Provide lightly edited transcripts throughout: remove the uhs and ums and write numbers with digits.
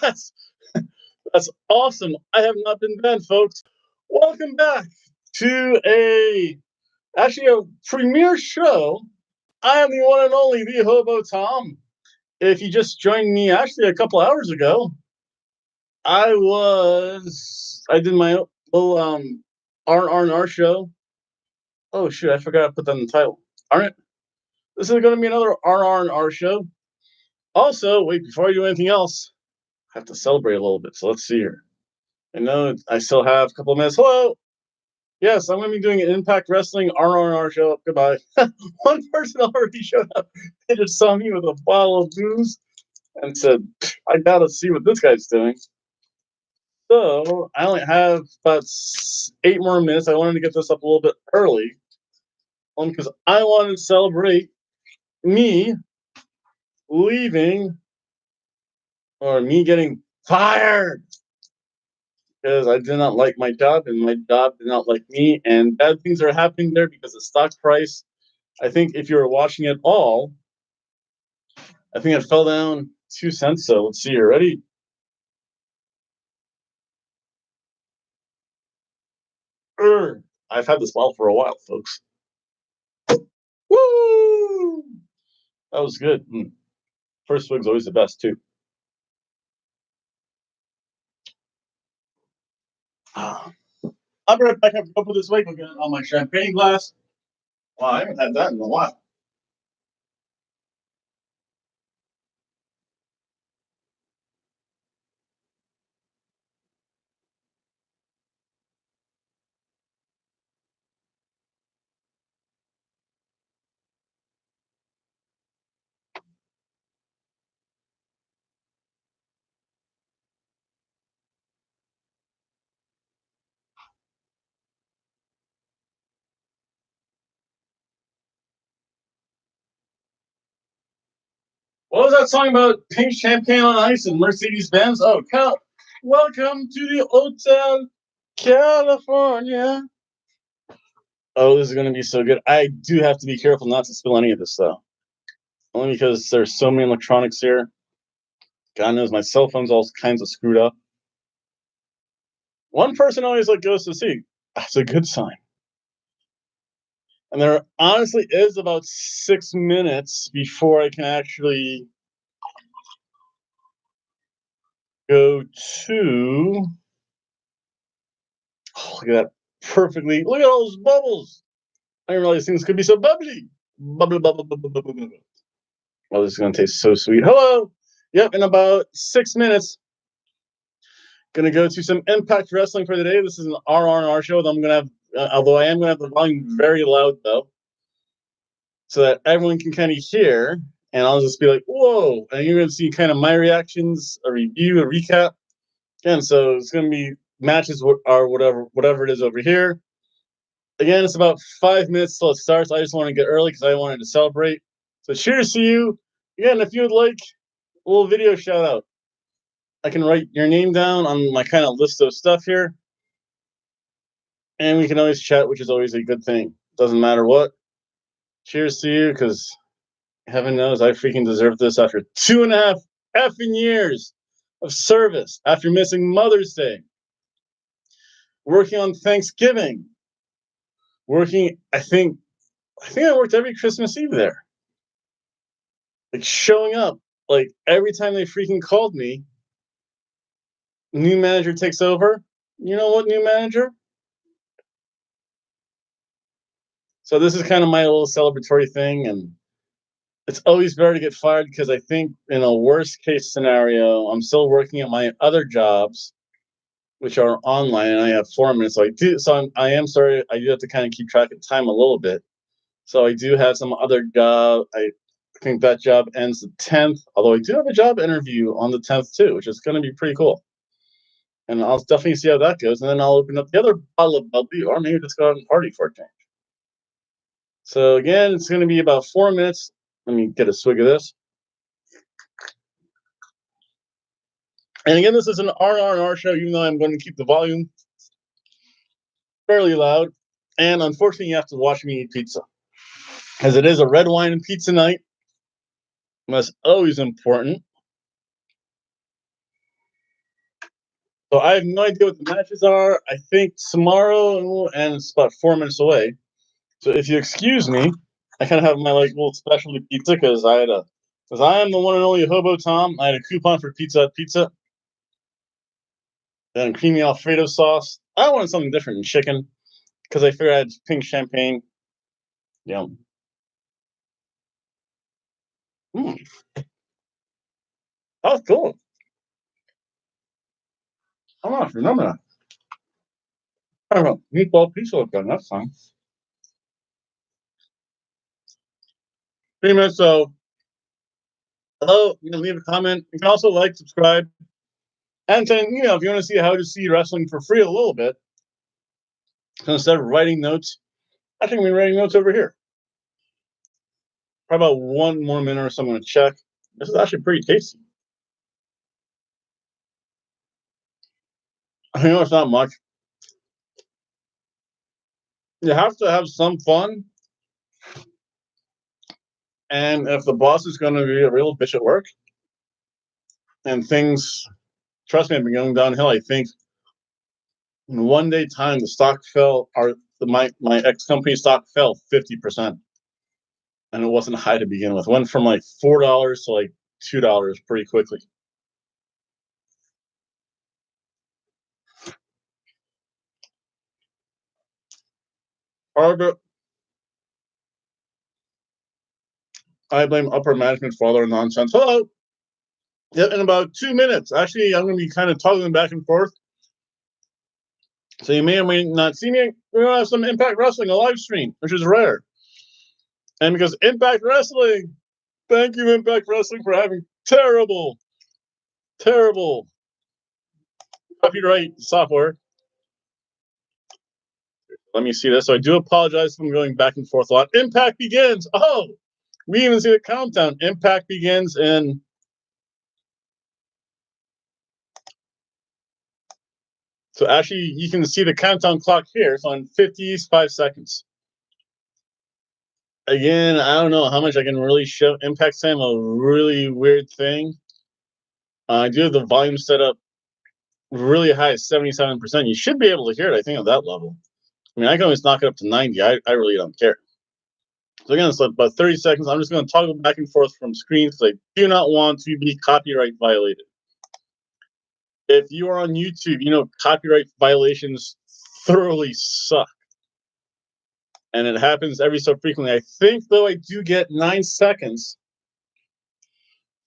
That's that's awesome. I have not been banned, folks. Welcome back to a premiere show. I am the one and only the Hobo Tom. If you just joined me actually a couple hours ago, I did my little R&R show. Oh shoot, I forgot to put that in the title. Aren't it? This is gonna be another R&R show. Also, wait, before I do anything else, I have to celebrate a little bit. So let's see here. I know I still have a couple of minutes. Hello. Yes, I'm going to be doing an Impact Wrestling R&R show. Goodbye. One person already showed up. They just saw me with a bottle of booze and said, I got to see what this guy's doing. So I only have about 8 more minutes. I wanted to get this up a little bit early because I wanted to celebrate me leaving or me getting fired because I did not like my job and my job did not like me, and bad things are happening there because the stock price, I think if you were watching it all, I think it fell down 2 cents. So let's see, you ready? I've had this bottle for a while, folks. Woo! That was good. First swig's always the best too. I'll be right back after a couple this week again on my champagne glass. Wow, I haven't had that in a while. What was that song about pink champagne on ice and Mercedes Benz? Oh, welcome to the Hotel California. Oh, this is going to be so good. I do have to be careful not to spill any of this, though. Only because there's so many electronics here. God knows my cell phone's all kinds of screwed up. One person always goes to see. That's a good sign. And there honestly is about 6 minutes before I can actually go to. Oh, look at that. Perfectly. Look at all those bubbles. I didn't realize things could be so bubbly. Bubble, bubble, bubble, bubble, bubble. Oh, this is going to taste so sweet. Hello. Yep, in about 6 minutes, gonna go to some Impact Wrestling for the day. This is an R&R show that I'm gonna have, although I am gonna have the volume very loud though, so that everyone can kind of hear. And I'll just be like, "Whoa!" And you're gonna see kind of my reactions, a review, a recap. Again, so it's gonna be matches or whatever it is over here. Again, it's about 5 minutes till it starts. I just want to get early because I wanted to celebrate. So cheers to you. Again, if you would like a little video shout out, I can write your name down on my kind of list of stuff here. And we can always chat, which is always a good thing. Doesn't matter what. Cheers to you, because heaven knows I freaking deserve this after 2.5 effing years of service, after missing Mother's Day, working on Thanksgiving, I think I worked every Christmas Eve there. Showing up, every time they freaking called me, new manager takes over. You know what, new manager? So this is kind of my little celebratory thing, and it's always better to get fired because I think in a worst case scenario, I'm still working at my other jobs, which are online, and I have 4 minutes. I am sorry. I do have to kind of keep track of time a little bit. So I do have some other job. I think that job ends the 10th, although I do have a job interview on the 10th too, which is going to be pretty cool. And I'll definitely see how that goes. And then I'll open up the other bottle of bubbly, or maybe just go out and party for a change. So again, it's going to be about 4 minutes. Let me get a swig of this. And again, this is an R&R show, even though I'm going to keep the volume fairly loud. And unfortunately, you have to watch me eat pizza, as it is a red wine and pizza night. That's always important. So I have no idea what the matches are. I think tomorrow, and it's about 4 minutes away. So if you excuse me, I kind of have my like little specialty pizza because I am the one and only Hobo Tom. I had a coupon for pizza, then creamy Alfredo sauce. I wanted something different than chicken because I figured I had pink champagne. Yum. Mm, that was cool. I'm not remember that. I don't know. Meatball pizza was good. That's fine. 3 minutes. So, hello. You can leave a comment. You can also like, subscribe, and then if you want to see how to see wrestling for free a little bit, so instead of writing notes, I think we're writing notes over here. Probably about 1 more minute or so. I'm going to check. This is actually pretty tasty. It's not much. You have to have some fun. And if the boss is going to be a real bitch at work and things, trust me, have been going downhill. I think in 1 day time, the stock fell, my ex company stock fell 50%. And it wasn't high to begin with. It went from like $4 to like $2 pretty quickly. However, I blame upper management for all their nonsense. Hello. Yeah, in about 2 minutes. Actually, I'm going to be kind of toggling back and forth. So you may or may not see me. We're going to have some Impact Wrestling, a live stream, which is rare. And because Impact Wrestling, thank you, Impact Wrestling, for having terrible copyright software. Let me see this. So I do apologize if I'm going back and forth a lot. Impact begins. Oh, we even see the countdown. Impact begins in. So actually, you can see the countdown clock here. It's on 55 seconds. Again, I don't know how much I can really show. Impact time, a really weird thing. I do have the volume set up really high, 77%. You should be able to hear it, I think, at that level. I mean, I can always knock it up to 90. I really don't care. So again, it's about 30 seconds. I'm just going to toggle back and forth from screens because I do not want to be copyright violated. If you are on YouTube, copyright violations thoroughly suck. And it happens every so frequently. I think, though, I do get 9 seconds.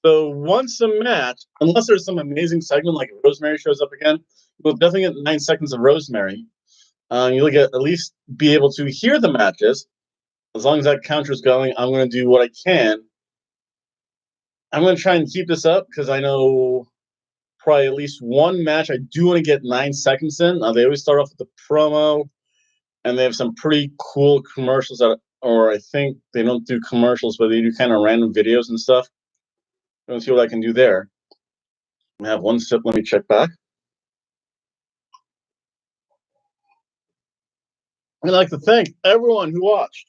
So once a match, unless there's some amazing segment like Rosemary shows up again, you'll definitely get 9 seconds of Rosemary. You'll get at least be able to hear the matches. As long as that counter is going, I'm going to do what I can. I'm going to try and keep this up because I know probably at least one match I do want to get 9 seconds in. They always start off with the promo, and they have some pretty cool commercials or I think they don't do commercials, but they do kind of random videos and stuff. I'm going to see what I can do there. I have one sip. Let me check back. I'd like to thank everyone who watched.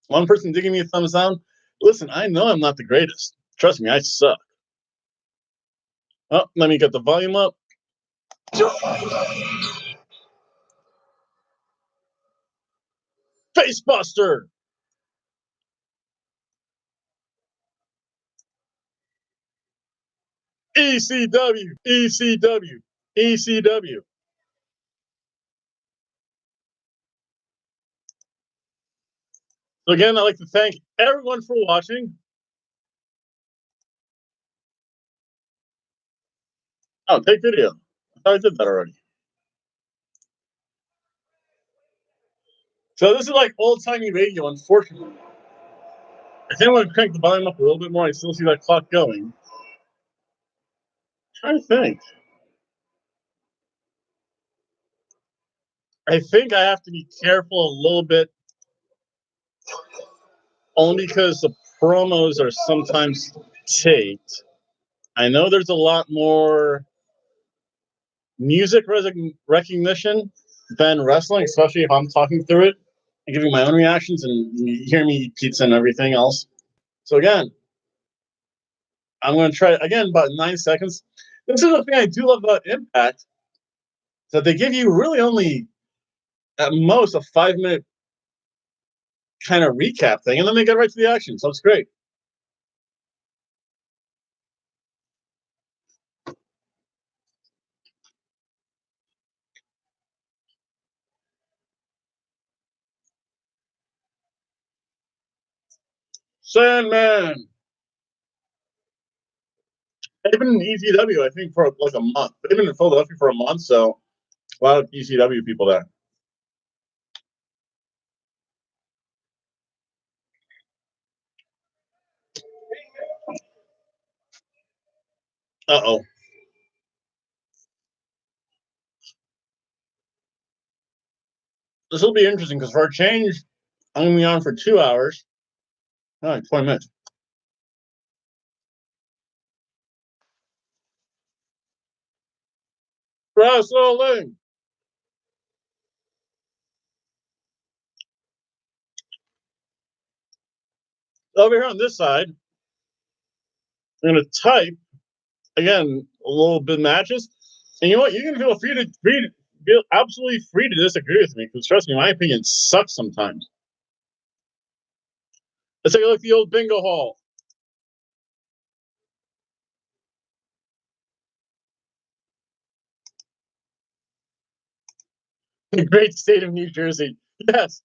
One person did give me a thumbs down. Listen, I know I'm not the greatest. Trust me, I suck. Oh, let me get the volume up. Facebuster! ECW! ECW! ECW! So again, I'd like to thank everyone for watching. Oh, take video. I thought I did that already. So this is like old-timey radio, unfortunately. I think I want to crank the volume up a little bit more. I still see that clock going. I'm trying to think. I think I have to be careful a little bit, only because the promos are sometimes taped. I know there's a lot more music recognition than wrestling, especially if I'm talking through it and giving my own reactions and you hear me eat pizza and everything else. So again, I'm going to try again about 9 seconds. This is the thing I do love about Impact. So they give you really only at most a 5 minute kind of recap thing, and then they get right to the action. So it's great. Sandman. They've been in ECW, I think, for like a month. They've been in Philadelphia for a month, so a lot of ECW people there. Uh-oh. This will be interesting because for a change, I'm going to be on for 2 hours. All right, 20 minutes. Wrestling. Over here on this side, I'm going to type, again, a little bit matches. And you know what? You can feel absolutely free to disagree with me because, trust me, my opinion sucks sometimes. Let's take a look at the old bingo hall. The great state of New Jersey. Yes.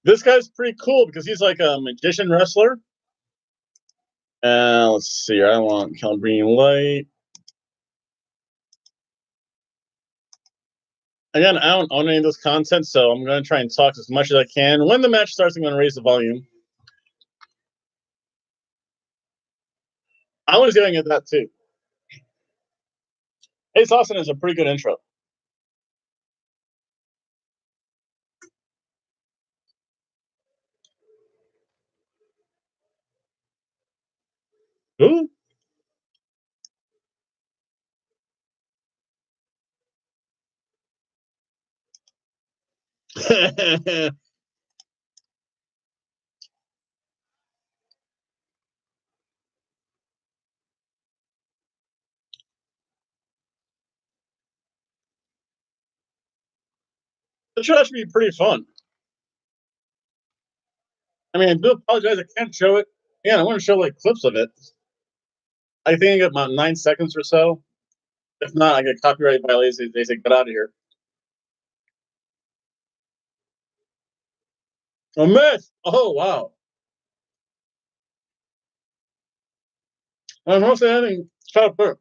This guy's pretty cool because he's like a magician wrestler. Let's see. I want green light. Again, I don't own any of this content, so I'm going to try and talk as much as I can. When the match starts, I'm going to raise the volume. I was going at that too. Ace Austin is a pretty good intro. Ooh. It should actually be pretty fun. I mean, I do apologize. I can't show it. Yeah, I want to show like clips of it. I think I get about 9 seconds or so. If not, I get copyright violations. They say, get out of here. A miss. Oh, wow. I'm not saying anything. Stop there.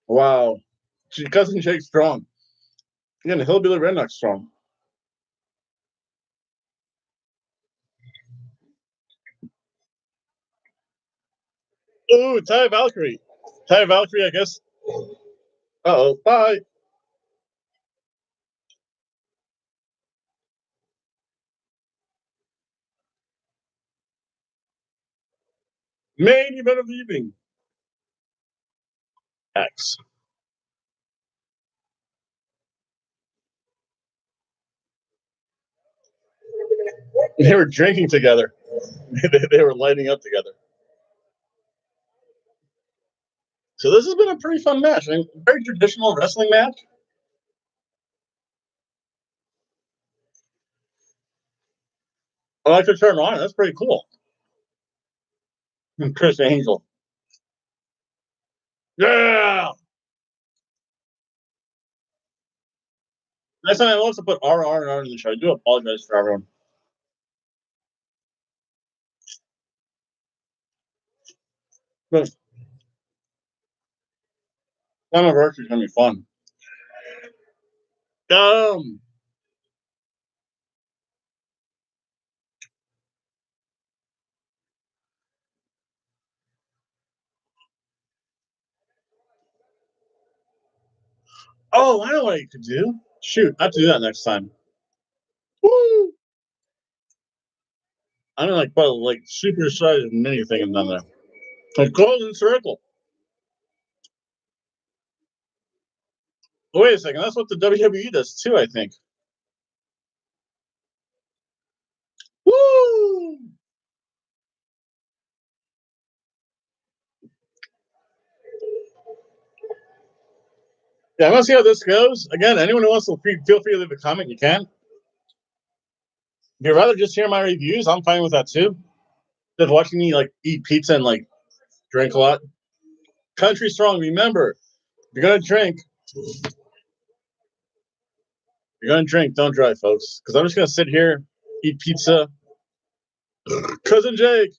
Wow. She cousin Jake strong. Again, hillbilly redneck strong. Ooh, Ty Valkyrie. Ty Valkyrie, I guess. Uh-oh. Bye. Main event of the evening. X. They were drinking together. They were lighting up together. So this has been a pretty fun match. I mean, very traditional wrestling match. I like to turn on. That's pretty cool. And Chris Angel. Yeah. Next time I want to put R in the show. I do apologize for everyone. But anniversary is gonna be fun. Um. Oh, I know what I could do. Shoot, I have to do that next time. Woo! I don't like, but like supersized mini thing down there. A golden circle. Oh, wait a second. That's what the WWE does too, I think. Woo! Yeah, I'm gonna see how this goes. Again, anyone who wants to feel free to leave a comment, you can. If you'd rather just hear my reviews, I'm fine with that too. Just watching me like eat pizza and like drink a lot. Country strong. Remember, if you're gonna drink, don't drive, folks. Because I'm just gonna sit here, eat pizza. Cousin Jake.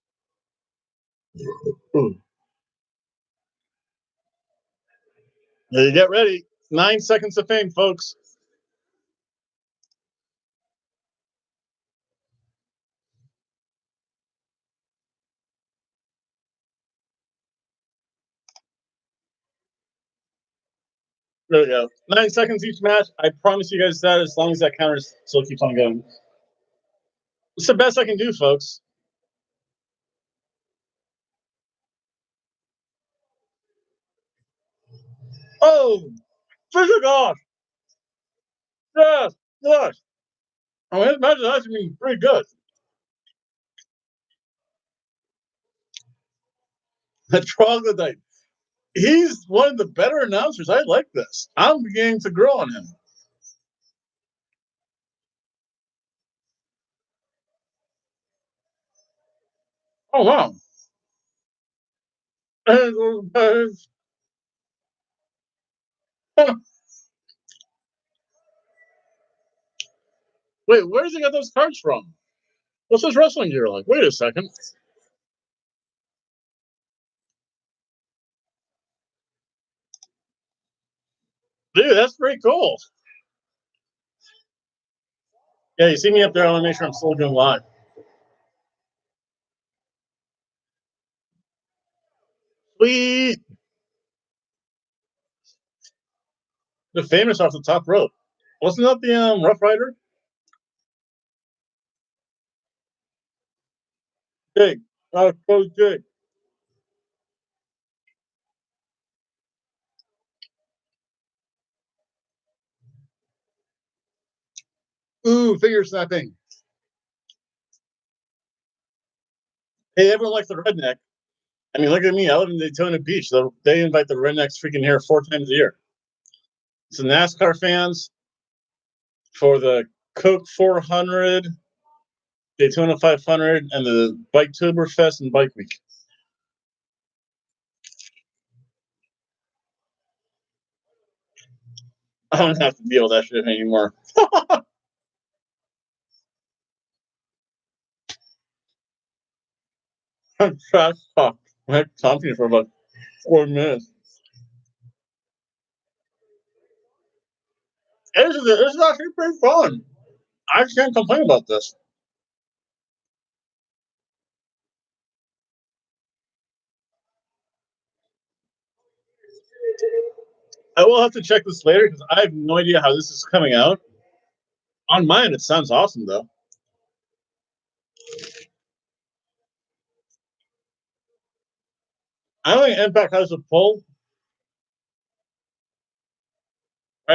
Get ready. 9 seconds of fame, folks. There we go. 9 seconds each match. I promise you guys that as long as that counter still keeps on going. It's the best I can do, folks. Oh, physical off. Yes, yes. I mean, his match has actually been pretty good. The troglodyte. He's one of the better announcers. I like this. I'm beginning to grow on him. Oh, wow. Wait, where does he get those cards from? What's his wrestling gear like? Wait a second. Dude, that's pretty cool. Yeah, you see me up there. I want to make sure I'm still doing live. Sweet. The famous off the top rope. Wasn't that the Rough Rider? Jake. Coach Jake. Ooh, figure snapping. Hey, everyone likes the redneck. I mean, look at me. I live in Daytona Beach. They invite the rednecks freaking here 4 times a year. It's the NASCAR fans for the Coke 400, Daytona 500, and the Biketoberfest and Bike Week. I don't have to deal with that shit anymore. I'm trash talk. I talking for about 4 minutes. This is actually pretty fun. I can't complain about this. I will have to check this later because I have no idea how this is coming out. On mine, it sounds awesome though. I don't think Impact has a pull. I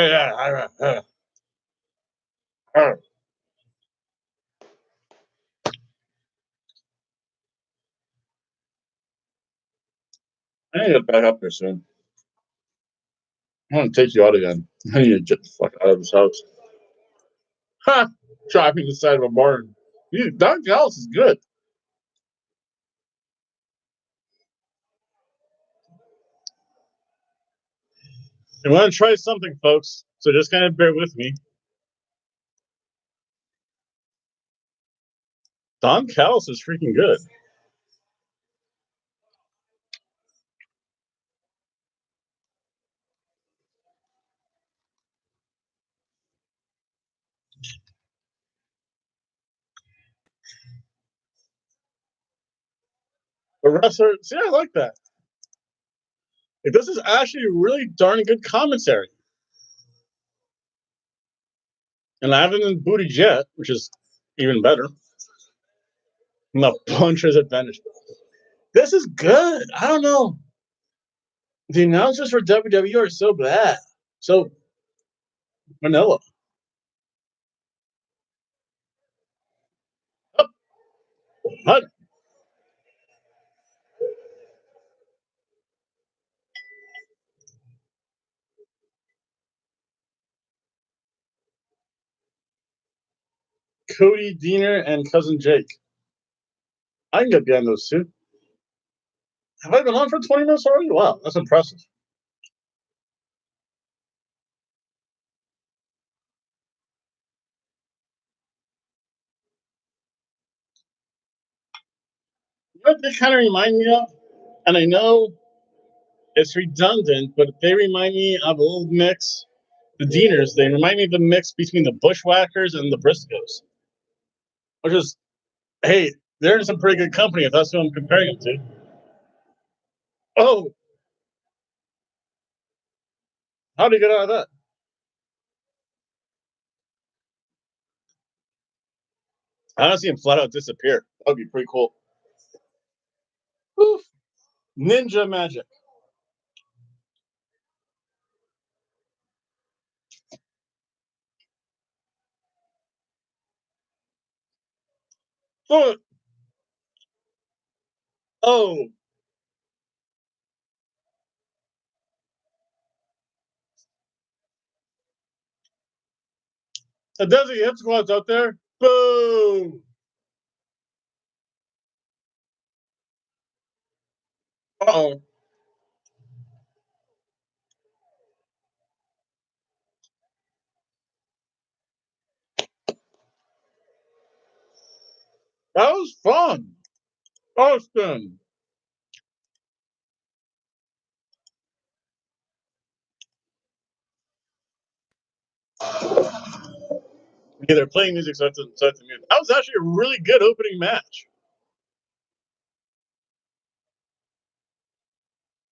need to get back up there soon. I'm gonna take you out again. I need to get the fuck out of this house. Ha! Chopping the side of a barn. Don Callis is good. I want to try something, folks. So just kind of bear with me. Don Callis is freaking good. The wrestler, see, I like that. Like, this is actually really darn good commentary. And I haven't been booted yet, which is even better. The puncher's advantage. This is good. I don't know. The announcers for WWE are so bad. So vanilla. Oh, what? Cody Deaner and cousin Jake. I can get behind those two. Have I been on for 20 minutes already? Wow, that's impressive. You know what they kind of remind me of? And I know it's redundant, but they remind me of a little mix. The Deaners, they remind me of the mix between the Bushwhackers and the Briscoes. Which is, hey, they're in some pretty good company if that's who I'm comparing them to. Oh, how do you get out of that? I want to see him flat out disappear. That would be pretty cool. Oof. Ninja magic. Oh, oh, a Desi hip squad's out there. Boom. Uh-oh. That was fun. Austin. Yeah, they're playing music, so it's the music. That was actually a really good opening match.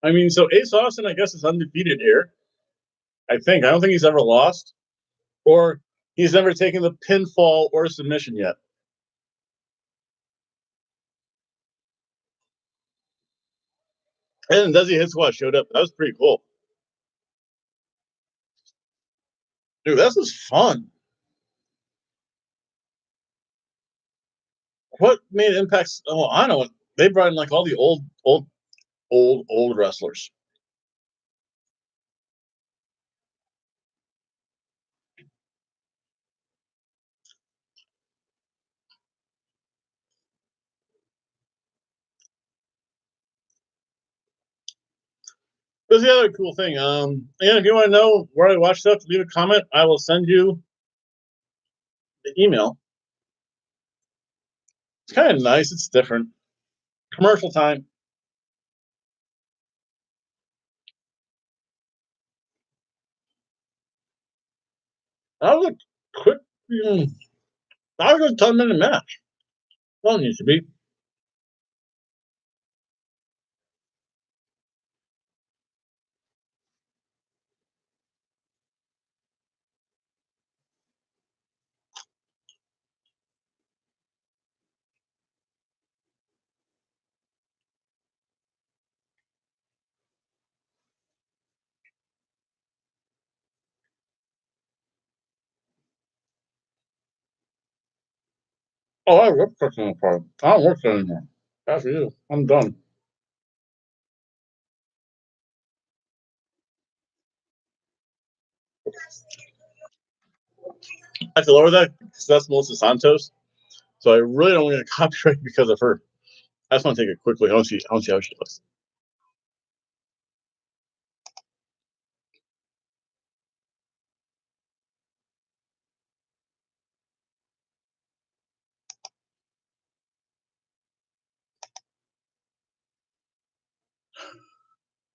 I mean, so Ace Austin, I guess, is undefeated here. I think. I don't think he's ever lost, or he's never taken the pinfall or submission yet. And Desi Hit Squad showed up. That was pretty cool. Dude, this was fun. What made Impact's? Oh, I know. They brought in like all the old wrestlers. That's the other cool thing. And if you want to know where I watch stuff, leave a comment. I will send you the email. It's kind of nice. It's different. Commercial time. That was a quick. That was a 10-minute match. Well, it needs to be. Oh, I love personal part. I don't work there anymore. That's for you. I'm done. I have to lower that because that's Melissa Santos. So I really don't want to get copyright because of her. I just want to take it quickly. I want to see how she looks.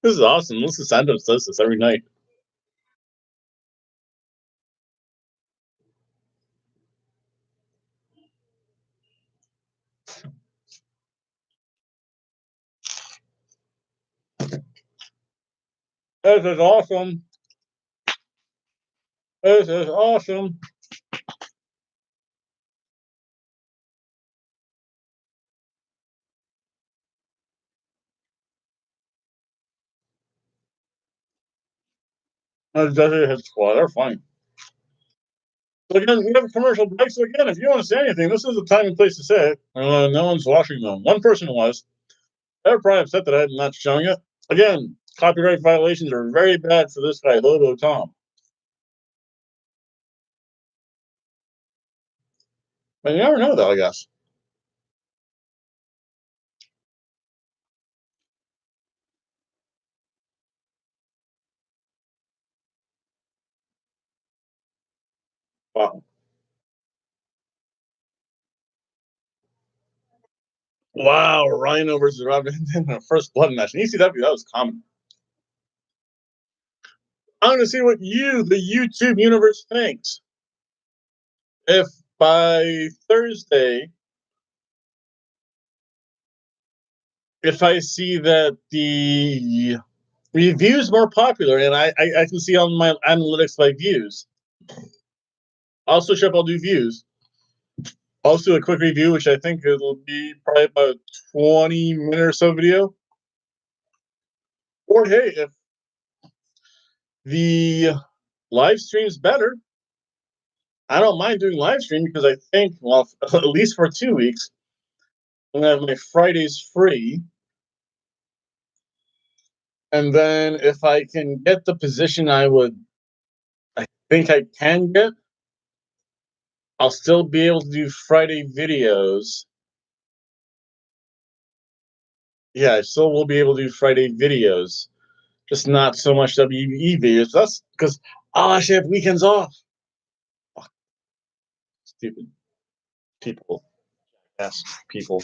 This is awesome. Melissa Santos does this every night. This is awesome. This is awesome. Desert Hit Squad. They're fine. So again, we have a commercial break. So again, if you want to say anything, this is the time and place to say it. No one's watching them. One person was. They're probably upset that I'm not showing it. Again, copyright violations are very bad for this guy, Hobo Tom. But you never know, though, I guess. Wow. Wow, Rhino versus Robin in the first blood match. In ECW, that was common. I'm going to see what you, the YouTube universe, thinks. If by Thursday, if I see that the reviews more popular, and I can see on my analytics by views, I'll switch up. I'll do views. I'll do a quick review, which I think it'll be probably about 20-minute or so video. Or hey, if the live stream's better, I don't mind doing live stream because I think, well, at least for 2 weeks, I'm gonna have my Fridays free. And then if I can get the position I think I can get, I'll still be able to do Friday videos. Yeah, I still will be able to do Friday videos, just not so much WE videos. That's because I'll actually have weekends off. Fuck, stupid people. Yes, people.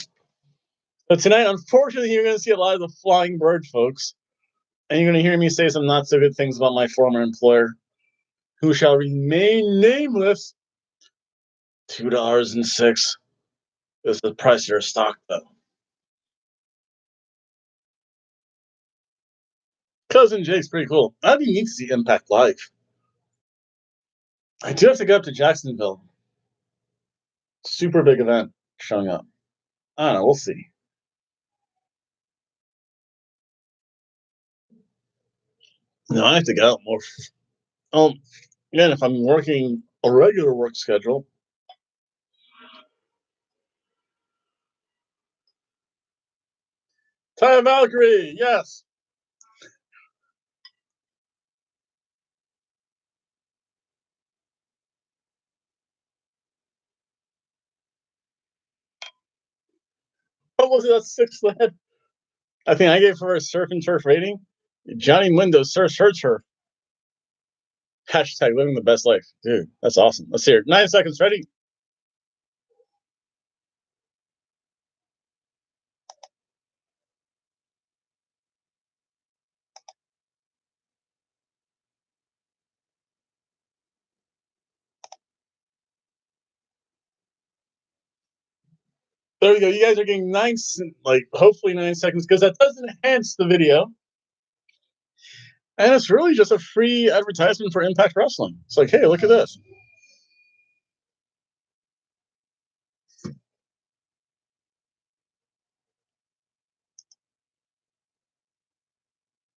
But tonight, unfortunately, you're going to see a lot of the flying bird folks. And you're going to hear me say some not so good things about my former employer, who shall remain nameless. $2.06 is the price of your stock, though. Cousin Jake's pretty cool. I'd be neat to see Impact live. I do have to go up to Jacksonville. Super big event showing up. I don't know. We'll see. No, I have to get out more. Again, if I'm working a regular work schedule, Ty Valkyrie, yes. What was that sixth lead? I think I gave her a surf and turf rating. Johnny Mundo search her. Hashtag living the best life. Dude, that's awesome. Let's hear it. 9 seconds. Ready? There we go. You guys are getting hopefully 9 seconds because that does enhance the video. And it's really just a free advertisement for Impact Wrestling. It's like, hey, look at this.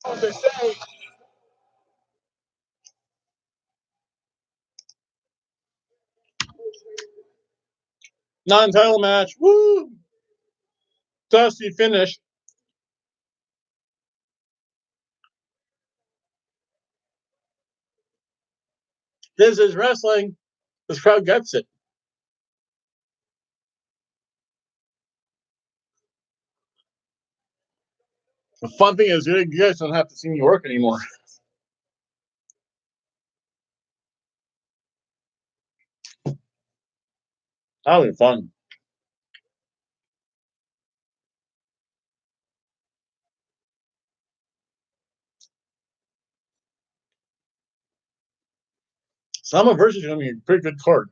What they say. Non-title match. Woo! Dusty finish. This is wrestling. This crowd gets it. The fun thing is, you guys don't have to see me work anymore. That'll be fun. Sama versus is going to be a pretty good card.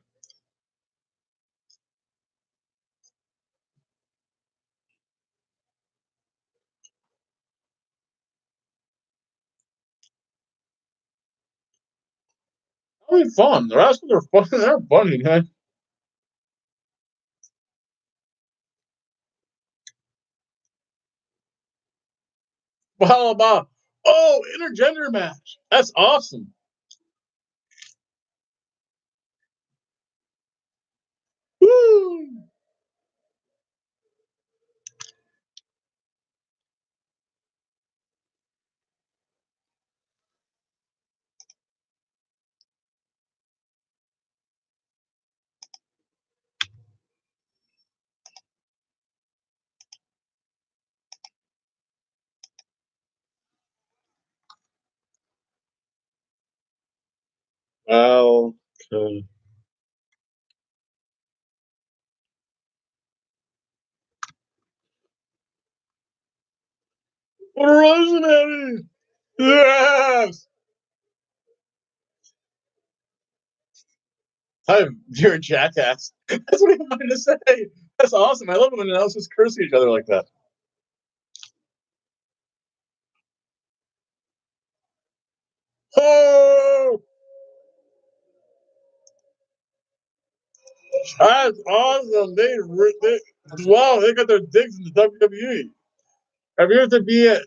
That'll be fun. The wrestlers are fun. They're funny, man. How about intergender match? That's awesome. Well, Rosemary. Yes. Hi, you're a jackass. That's what I wanted to say. That's awesome. I love it when else just curse each other like that. Oh, that's awesome. They wow, they got their digs in the WWE. Have you to be it?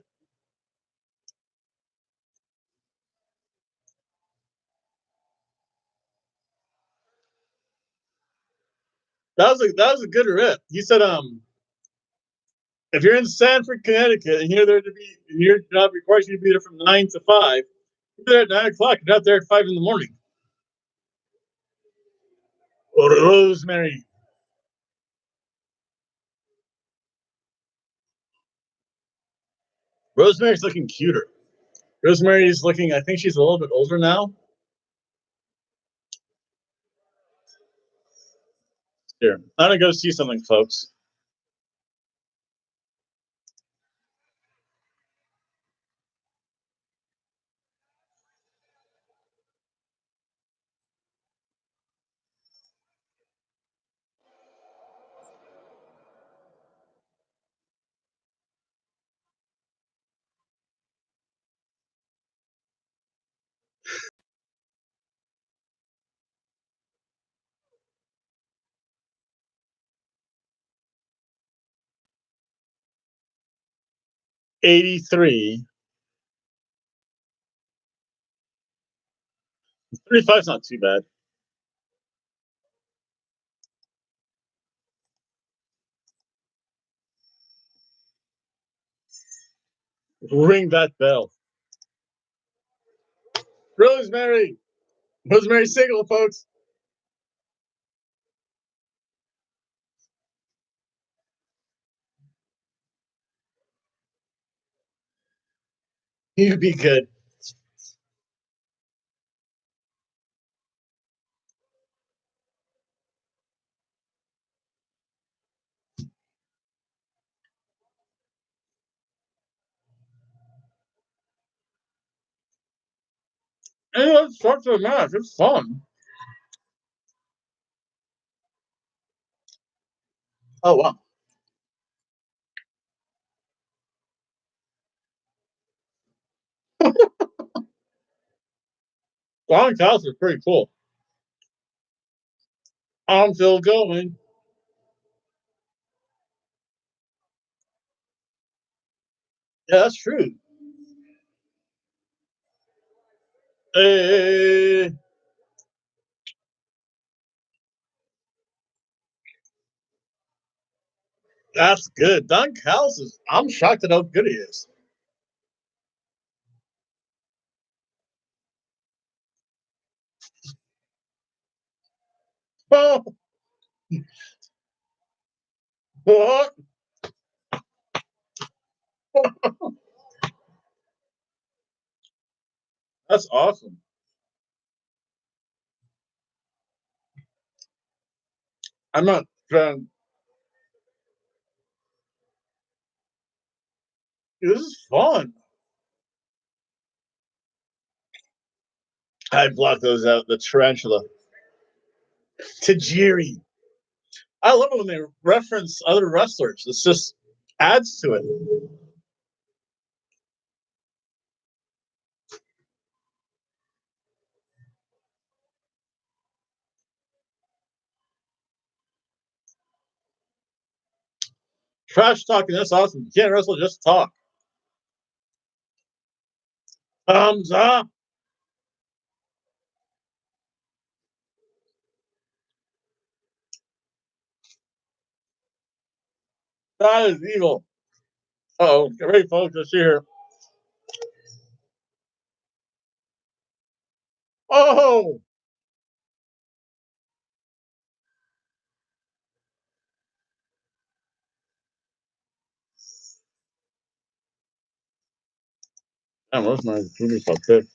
That was a good rip. He said, if you're in Sanford, Connecticut, and you're there to be, your job requires you to be there from 9 to 5. You're there at 9 o'clock. You're not there at 5 in the morning. Rosemary. Rosemary's looking cuter. Rosemary's looking. I think she's a little bit older now. Here, I'm gonna go see something, folks. '83. 35's not too bad. Ring that bell. Rosemary. Rosemary single, folks. You'd be good. And let's talk to the match. It's fun. Oh wow. Long House is pretty cool. I'm still going. Yeah, that's true. Hey, that's good. Don Callis is. I'm shocked at how good he is. Oh, what? That's awesome. I'm not trying. This is fun. I blocked those out. The tarantula. Tajiri. I love it when they reference other wrestlers. It's just adds to it. Trash talking. That's awesome. You can't wrestle, just talk. Thumbs up. That is evil. Oh, get ready, folks. Let's see here. Oh, damn, where's my movie so thick?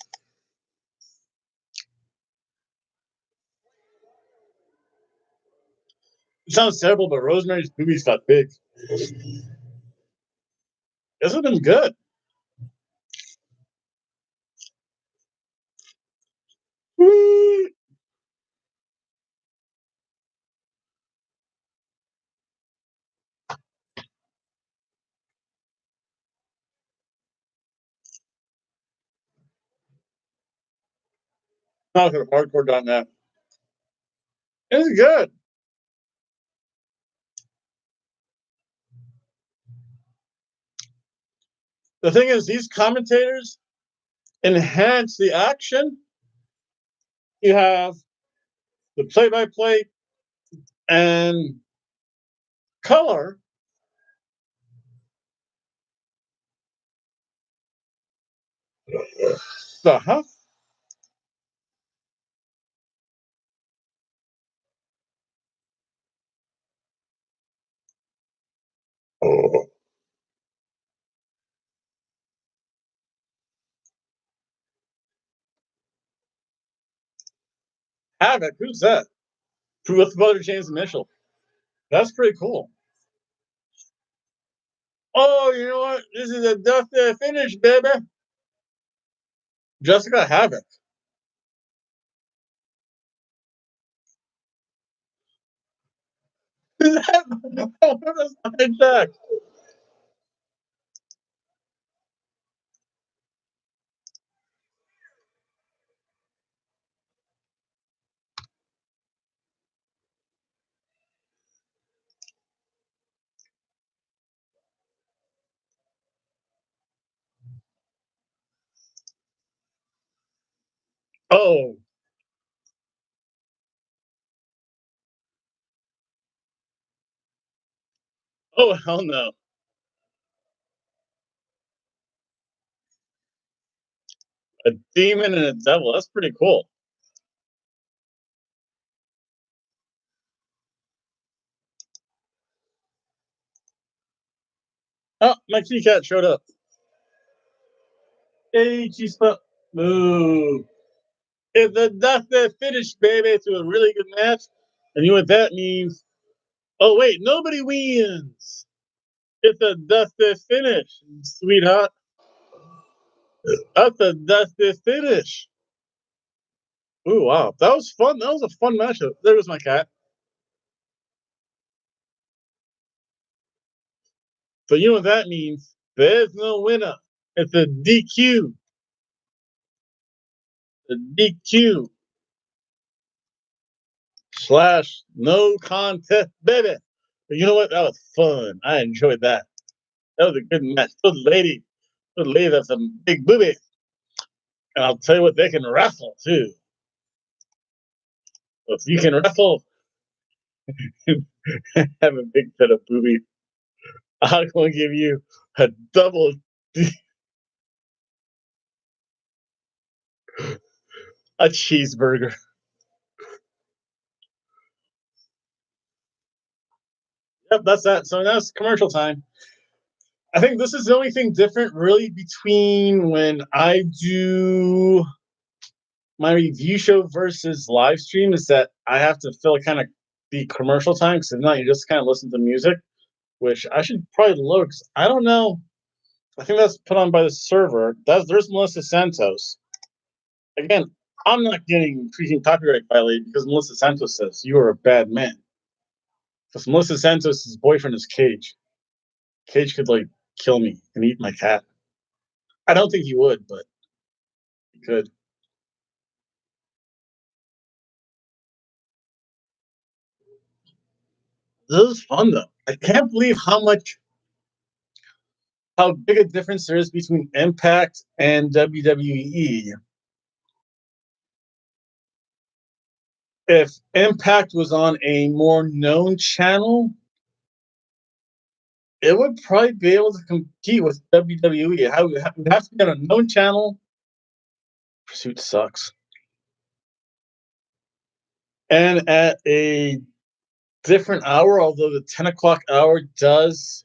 It sounds terrible, but Rosemary's boobies got big. This has been good. Whee! Not for hardcore done that. It's good. The thing is, these commentators enhance the action. You have the play-by-play and color. Uh-huh. Oh. Havoc, who's that? What's the brother James initial? That's pretty cool. Oh, you know what? This is a death finish, baby. Jessica Havoc. That's not Jack. Oh, oh, hell no. A demon and a devil. That's pretty cool. Oh, my kitty cat showed up. Hey, she's Moo. It's a death finish, baby. It's a really good match. And you know what that means? Oh, wait, nobody wins. It's a death finish, sweetheart. That's a death finish. Ooh, wow. That was fun. That was a fun matchup. There was my cat. So you know what that means? There's no winner. It's a DQ. A DQ slash no contest, baby. But you know what? That was fun. I enjoyed that. That was a good match. Those ladies have some big boobies. And I'll tell you what, they can wrestle too. So if you can wrestle and have a big set of boobies, I'm going to give you a double a cheeseburger. Yep, that's that. So that's commercial time. I think this is the only thing different really between when I do my review show versus live stream is that I have to fill kind of the commercial time because if not, you just kind of listen to music, which I should probably load because I don't know. I think that's put on by the server. There's Melissa Santos. Again, I'm not getting freaking copyright violated because Melissa Santos says you are a bad man. Because Melissa Santos' boyfriend is Cage. Cage could like kill me and eat my cat. I don't think he would, but he could. This is fun though. I can't believe how big a difference there is between Impact and WWE. If Impact was on a more known channel, it would probably be able to compete with WWE. How it has to be on a known channel. Pursuit sucks. And at a different hour, although the 10 o'clock hour does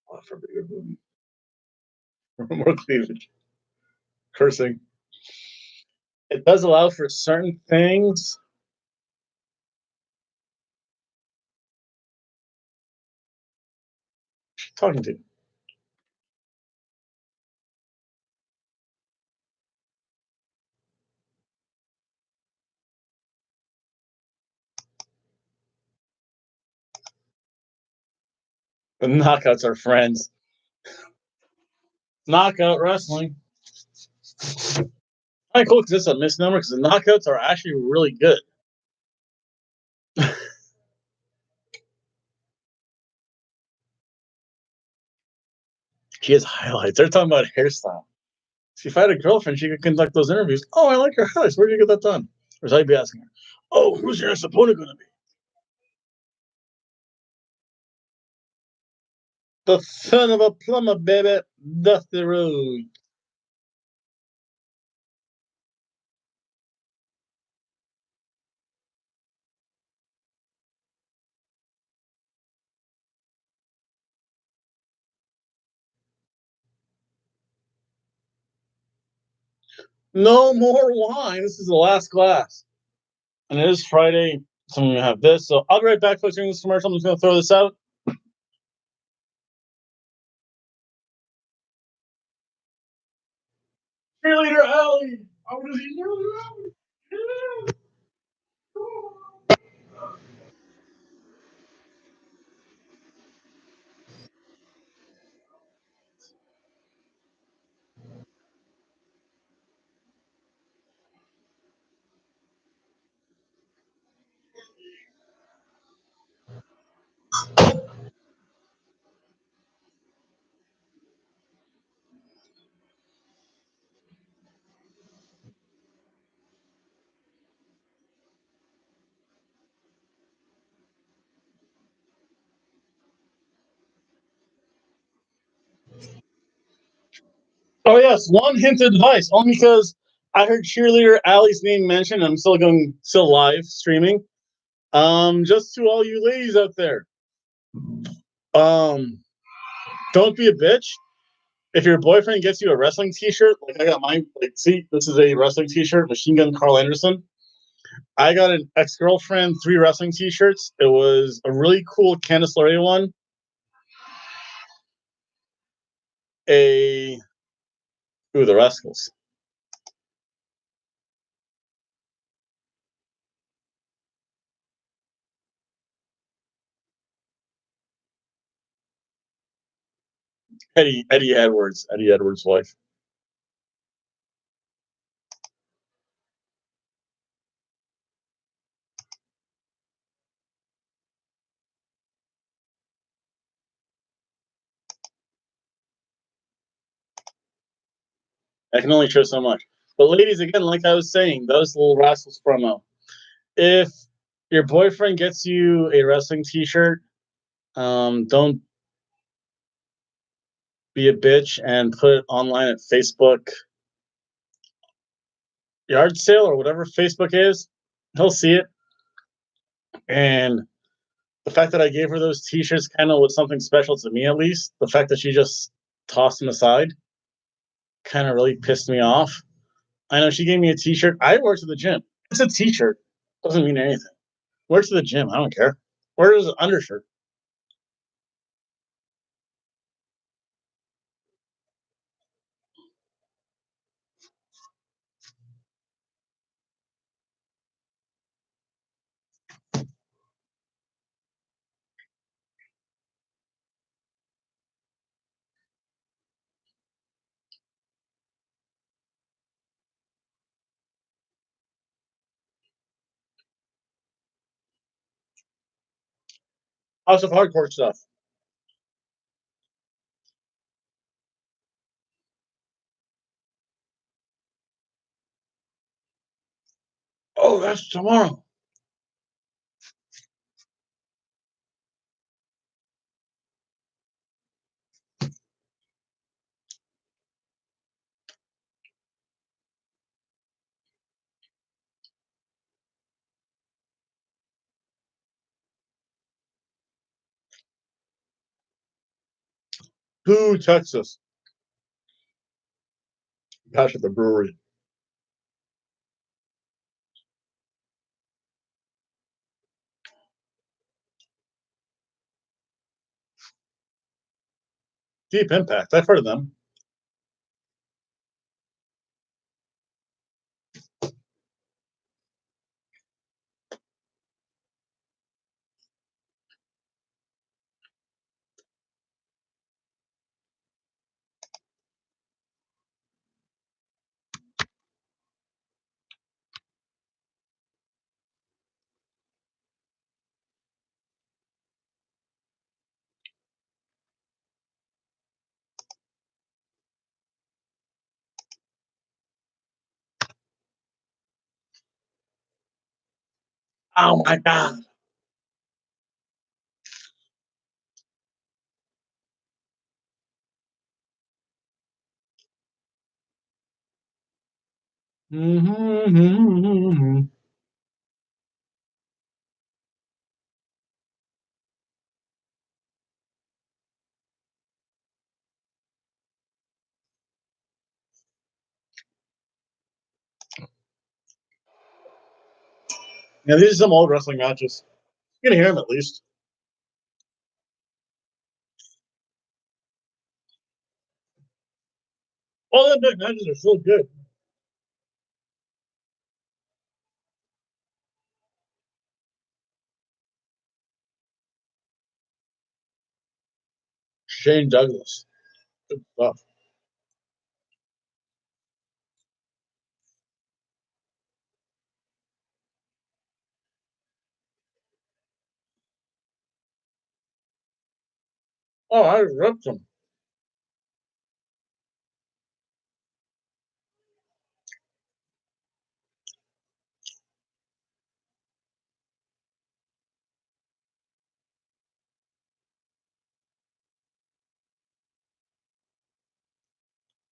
offer bigger movie, more cleavage, cursing. It does allow for certain things. talking to? The knockouts are friends. Knockout wrestling. Kind of cool because it's a misnomer because the knockouts are actually really good. She has highlights. They're talking about hairstyle. See, if I had a girlfriend, she could conduct those interviews. Oh, I like your highlights. Where did you get that done? Or should I be asking her? Oh, who's your next opponent going to be? The son of a plumber, baby. Dusty Road. No more wine. This is the last glass. And it is Friday, so I'm going to have this. So I'll be right back, folks, during this commercial. I'm just going to throw this out. Cheerleader Alley. I want to see Cheerleader Alley. Oh yes, one hint of advice, only because I heard cheerleader Allie's name mentioned. I'm still live streaming. Just to all you ladies out there, um, don't be a bitch. If your boyfriend gets you a wrestling T-shirt, like I got mine, like see, this is a wrestling T-shirt, Machine Gun Carl Anderson. I got an ex-girlfriend 3 wrestling T-shirts. It was a really cool Candice LeRae one, a the Rascals. Eddie Edwards' wife. I can only show so much. But ladies, again, like I was saying, those little Rascals promo. If your boyfriend gets you a wrestling T-shirt, don't be a bitch and put it online at Facebook yard sale or whatever Facebook is. He'll see it, and the fact that I gave her those T-shirts kind of was something special to me, at least. The fact that she just tossed them aside kind of really pissed me off. I know she gave me a T-shirt. I work to the gym. It's a T-shirt. Doesn't mean anything. Wear to the gym. I don't care. Wear it as an undershirt. House of Hardcore stuff. Oh, that's tomorrow. To Texas. Gosh, at the brewery. Deep Impact. I've heard of them. Oh my god. Mm-hmm. Yeah, these are some old wrestling matches. You can hear them at least. All the big matches are so good. Shane Douglas. Good stuff. Oh, I ripped him.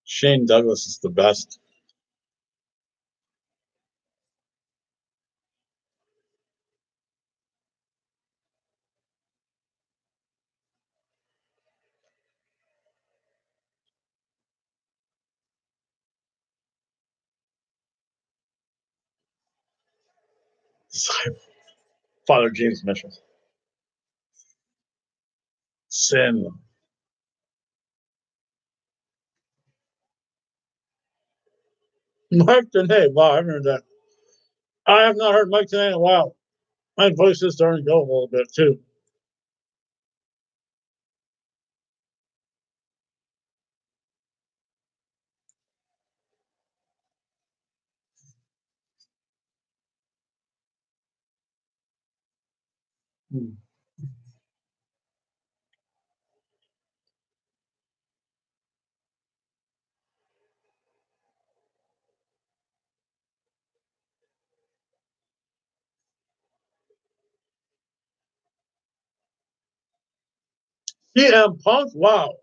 Shane Douglas is the best. Father James Mitchell. Sin. Mike Tenay. Wow, I remember that. I have not heard Mike Tenay in a while. My voice is starting to go a little bit too. CM Punk. Wow.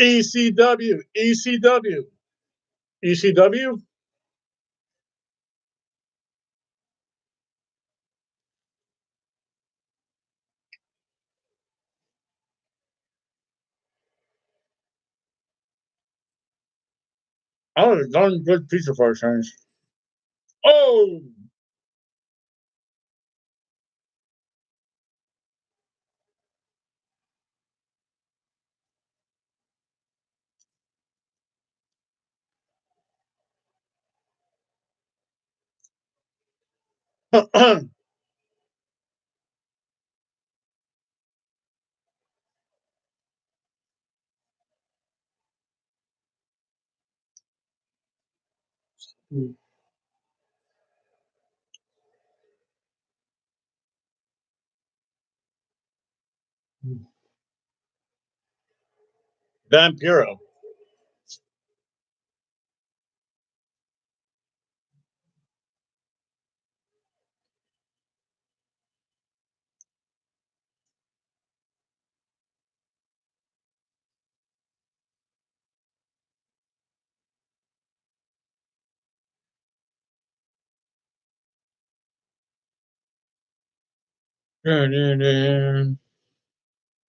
ECW. ECW. ECW. Oh, darn good pizza for a change. Oh, Vampiro.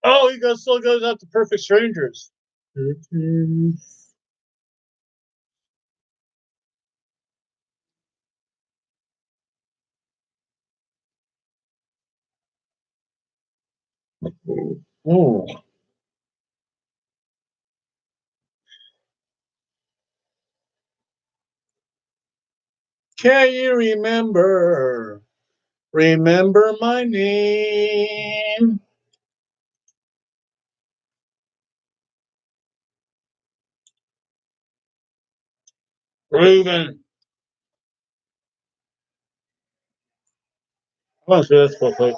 Oh, still goes out to Perfect Strangers. Ooh. Can you remember? Remember my name. Reuben. I want to see this real quick.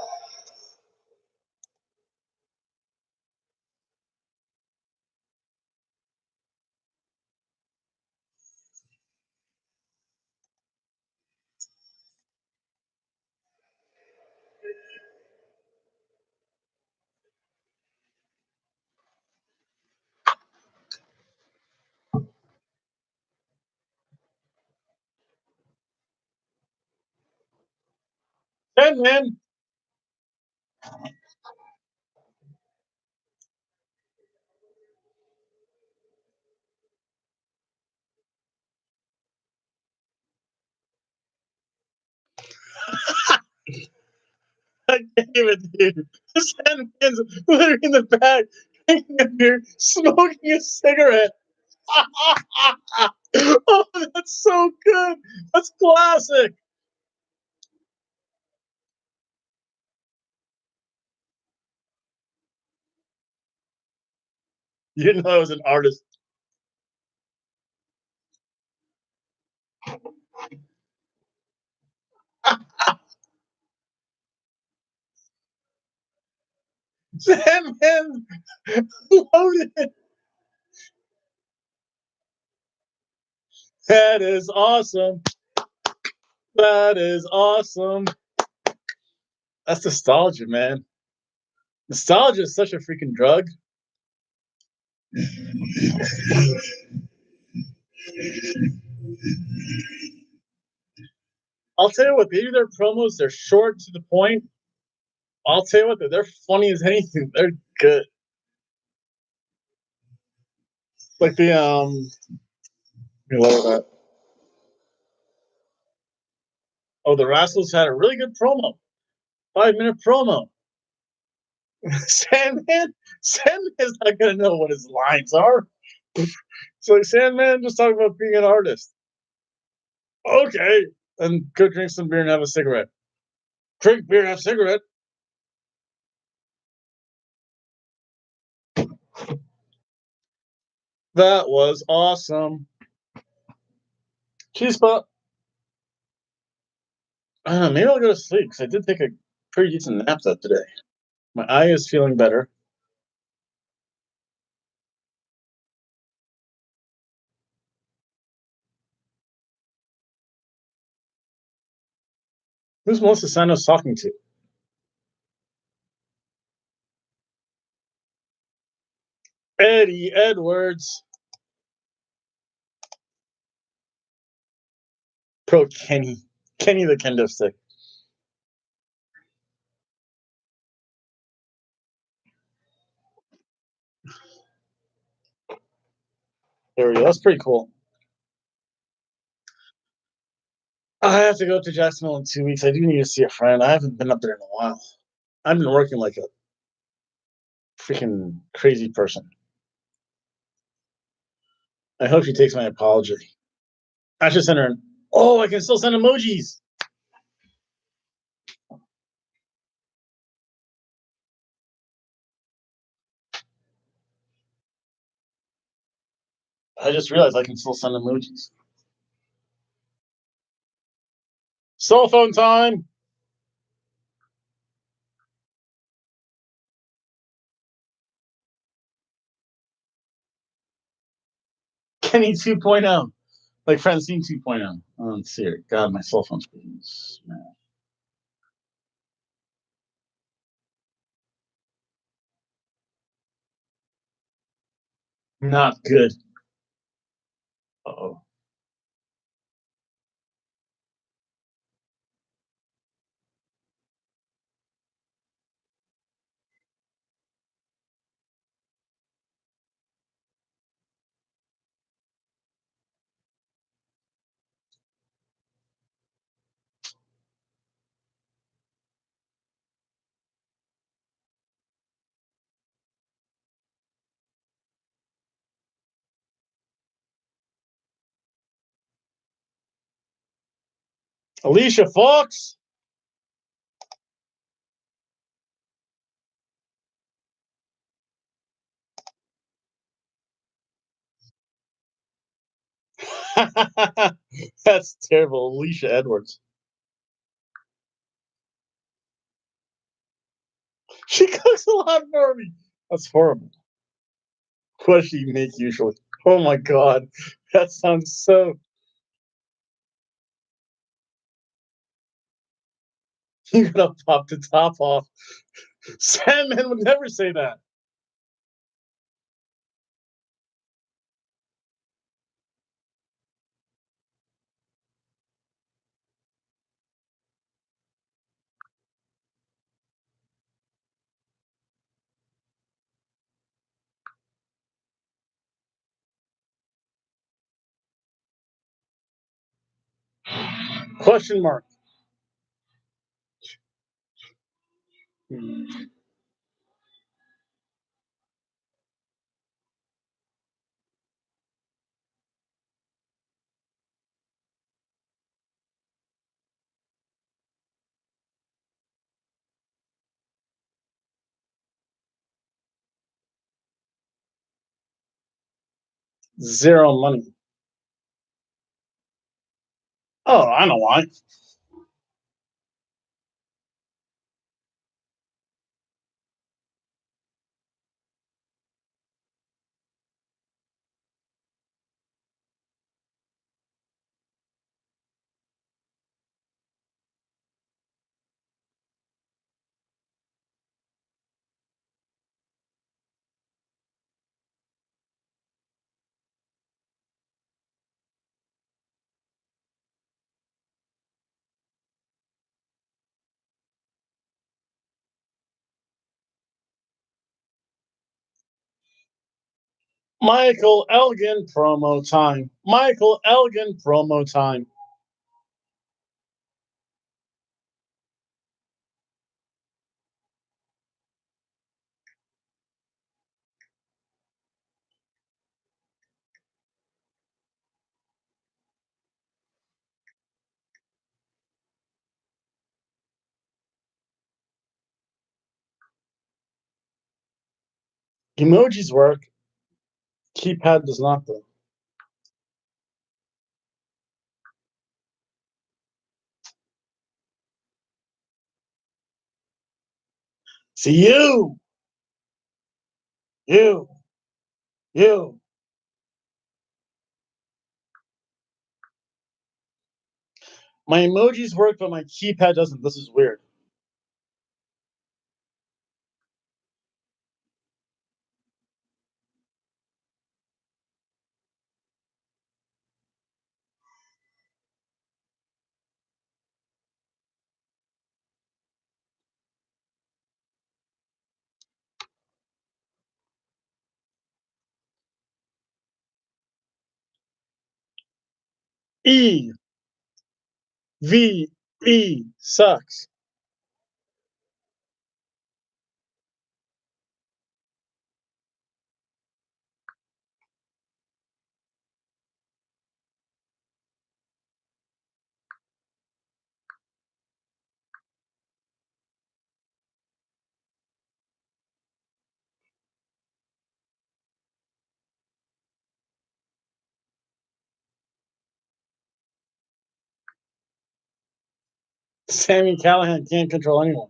Hey, man. I can't even, dude. Sandman's literally in the back, drinking a beer, smoking a cigarette. Oh, that's so good. That's classic. You didn't know I was an artist. Sandman loaded. That is awesome. That is awesome. That's nostalgia, man. Nostalgia is such a freaking drug. I'll tell you what, they do their promos, they're short to the point. I'll tell you what, they're funny as anything. They're good. Like let me lower that. Oh, the Rascals had a really good promo. 5 minute promo. Sandman, Sandman's not gonna know what his lines are. So like, Sandman just talking about being an artist. Okay, and go drink some beer and have a cigarette. Drink beer, have a cigarette. That was awesome. Cheese pop. I don't know, maybe I'll go to sleep because I did take a pretty decent nap that today. My eye is feeling better. Who's Melissa Santos talking to? Eddie Edwards. Pro Kenny. Kenny the kendo stick. There we go. That's pretty cool. I have to go to Jacksonville in 2 weeks. I do need to see a friend. I haven't been up there in a while. I've been working like a freaking crazy person. I hope she takes my apology. I should send her an. Oh, I can still send emojis. I just realized I can still send emojis. Cell phone time. Kenny 2.0. Like Francine 2.0. Oh, let's see it. God, my cell phone's being smashed. Not good. Uh-oh. Alicia Fox. That's terrible. Alicia Edwards. She cooks a lot for me. That's horrible. What does she make usually? Oh my god. That sounds so. You gotta pop the top off. Sandman would never say that. Question mark. Zero money. Oh, I know why. Michael Elgin promo time. Michael Elgin promo time. Emojis work. Keypad does not though. See you, you. My emojis work, but my keypad doesn't. This is weird. E V E sucks. Sammy Callahan can't control anyone.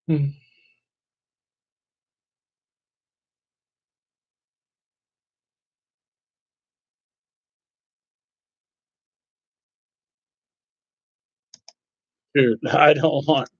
Hmm. Dude, I don't want.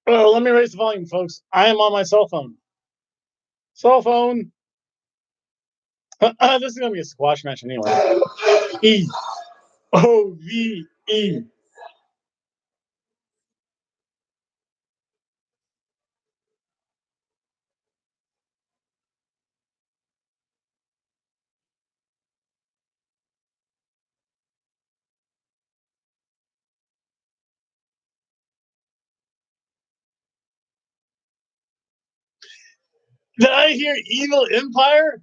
Oh, let me raise the volume, folks. I am on my cell phone. Cell phone. This is gonna be a squash match anyway. Ove. Did I hear Evil Empire?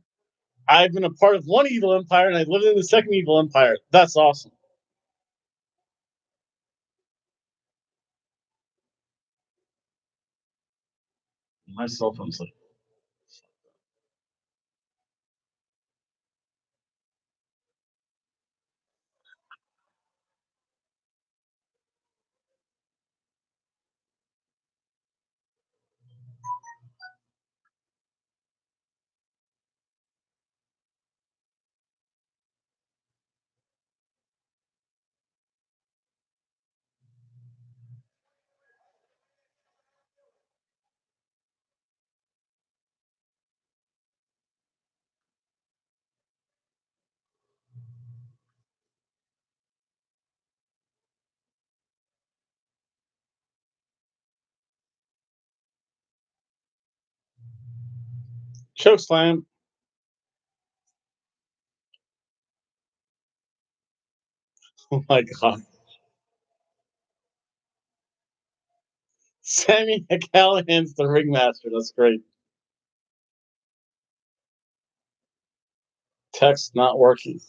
I've been a part of one evil empire and I lived in the second evil empire. That's awesome. My cell phone's like, choke slam. Oh my god. Sammy Callahan's the ringmaster. That's great. Text not working.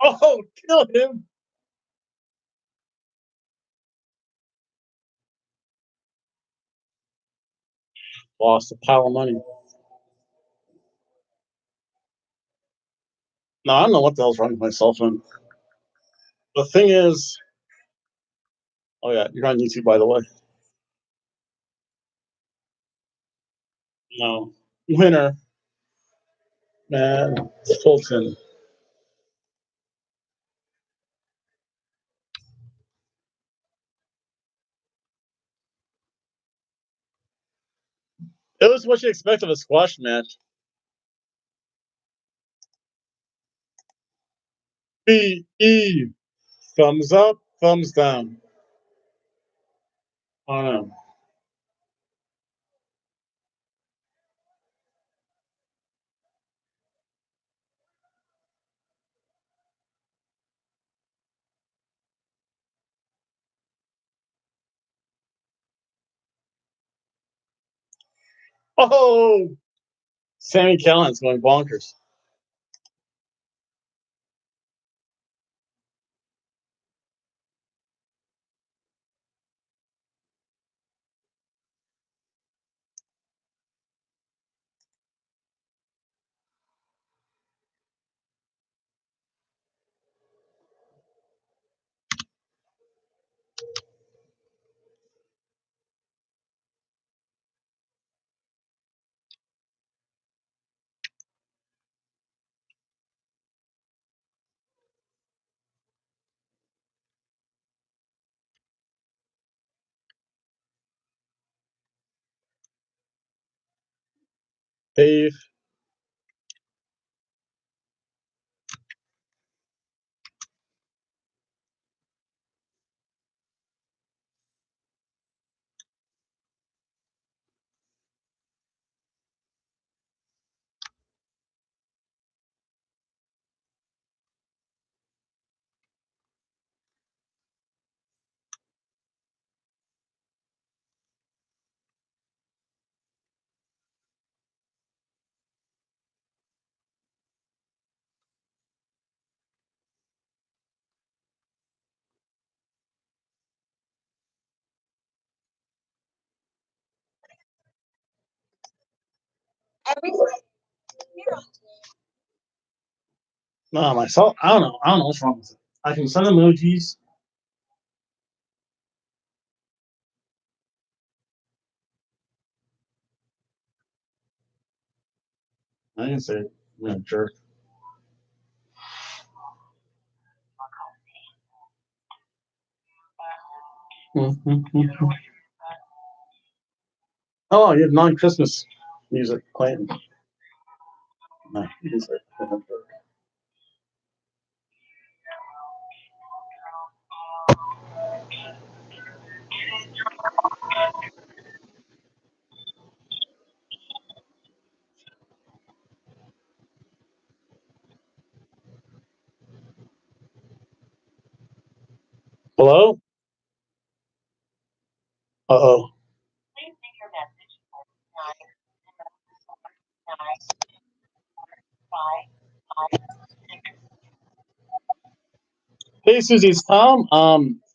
Oh, kill him. Lost a pile of money. No, I don't know what the hell's wrong with my cell phone. The thing is, oh yeah, you're on YouTube, by the way. No. Winner, man, Fulton. It was what you expect of a squash match. B-E. Thumbs up, thumbs down. I don't know. Oh, Sammy Callahan's going bonkers. Dave. No, myself. I don't know. I don't know what's wrong with it. I can send emojis. I can say, jerk. Oh, you have non-Christmas music playing. No, you can say, hello. Uh-oh. Hey, Susie, it's Tom. I